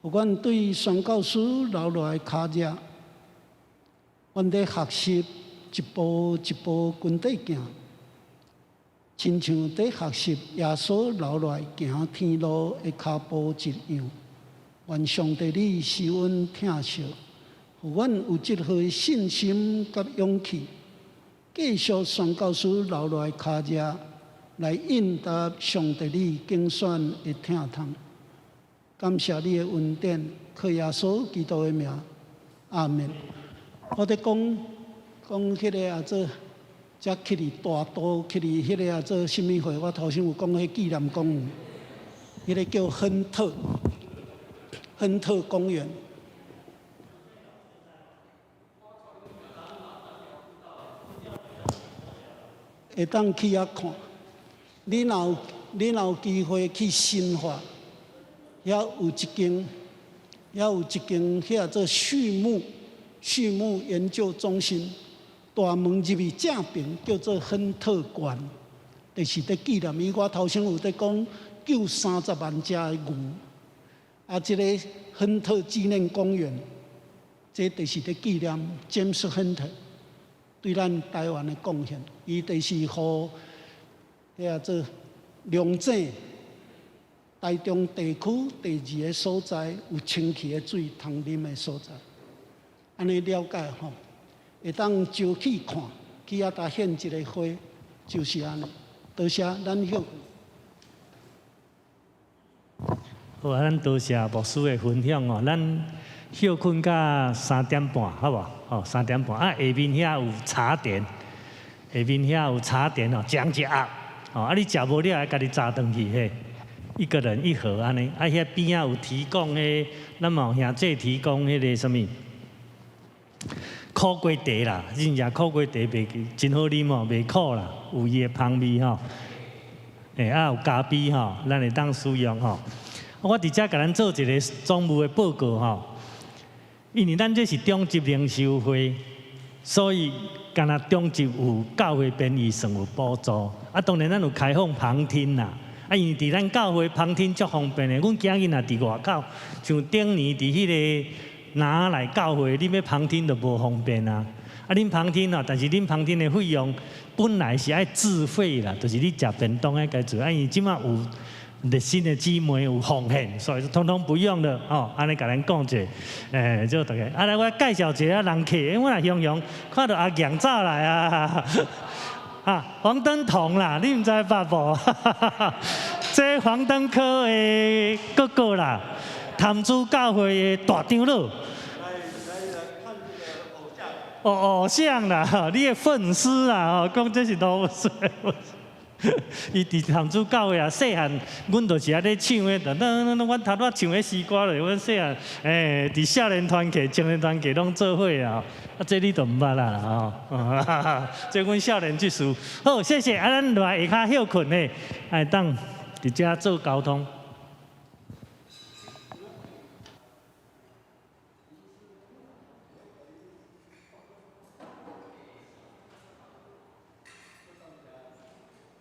有阮对宣教师留落来脚迹，阮在学习一步一步跟底行，亲像在学习耶稣留落来行天路的脚步一样。愿上帝你是阮疼惜，互阮有这号信心甲勇气，继续宣教师留落来脚迹，来应答上帝你竞选的疼痛。感谢你的恩典，靠耶稣基督的名，阿门。我在讲迄个啊，做才去哩大都，去哩迄个啊，做什么会？我头先有讲迄纪念公园，迄个叫亨特公园。会当去遐看，你若有机会去新化。遐有一间遐做畜牧研究中心，大门入去正边叫做亨特馆，就是在纪念伊。我头先有在讲救30万只的牛，啊，这个亨特纪念公园，这就是在纪念詹姆斯·亨特对咱台湾的贡献。伊就是互遐做龙井。台中地区第2个所在有清气的水通啉的所在，安尼了解吼，会当招去看，去遐搭献一个花，就是安尼。多谢咱休。好啊，咱多谢牧师的分享哦。咱休困到3点半，好无？哦，3点半啊，下面遐有茶点，哦，讲一盒，哦，啊，你食无了，家己炸转去嘿。一个人一盒安尼，啊，遐边仔有提供诶，咱嘛有兄弟提供迄个什么苦瓜茶啦，真正苦瓜茶袂真好啉哦，袂苦啦，有伊的香味吼。有咖啡吼，咱会当使用吼。我伫遮甲咱做一个总务的报告吼，因为咱这是中级零售会，所以敢若中级有教会编预算有补助。当然咱有开放旁听啦。因为伫咱教会旁听足方便的，阮囝囡仔伫外口，像顶年伫迄个拿来教会，你要旁听就无方便啊。恁旁听哦，但是恁旁听的费用本来是爱自费啦，就是你食便当爱家做。因为即马有热心的姊妹有奉献，所以通通不用了哦。安尼甲咱讲者，就大家。来，我介绍一下人客，我来雄雄看到阿强走来啊。黄灯童啦，你毋知捌无？这黄灯科的哥哥啦，潭子教会的大长老。来看你的偶像。偶像啦，你的粉丝啦，讲这是老水。伊伫潭子教会啊，细汉，阮就是安尼唱的，阮头拄唱的诗歌咧，阮细汉，伫少年团契、青年团契拢做伙啊，这你都毋捌啦，这阮少年之事。好，谢谢，咱落来下骹休困咧，当伫遮做交通。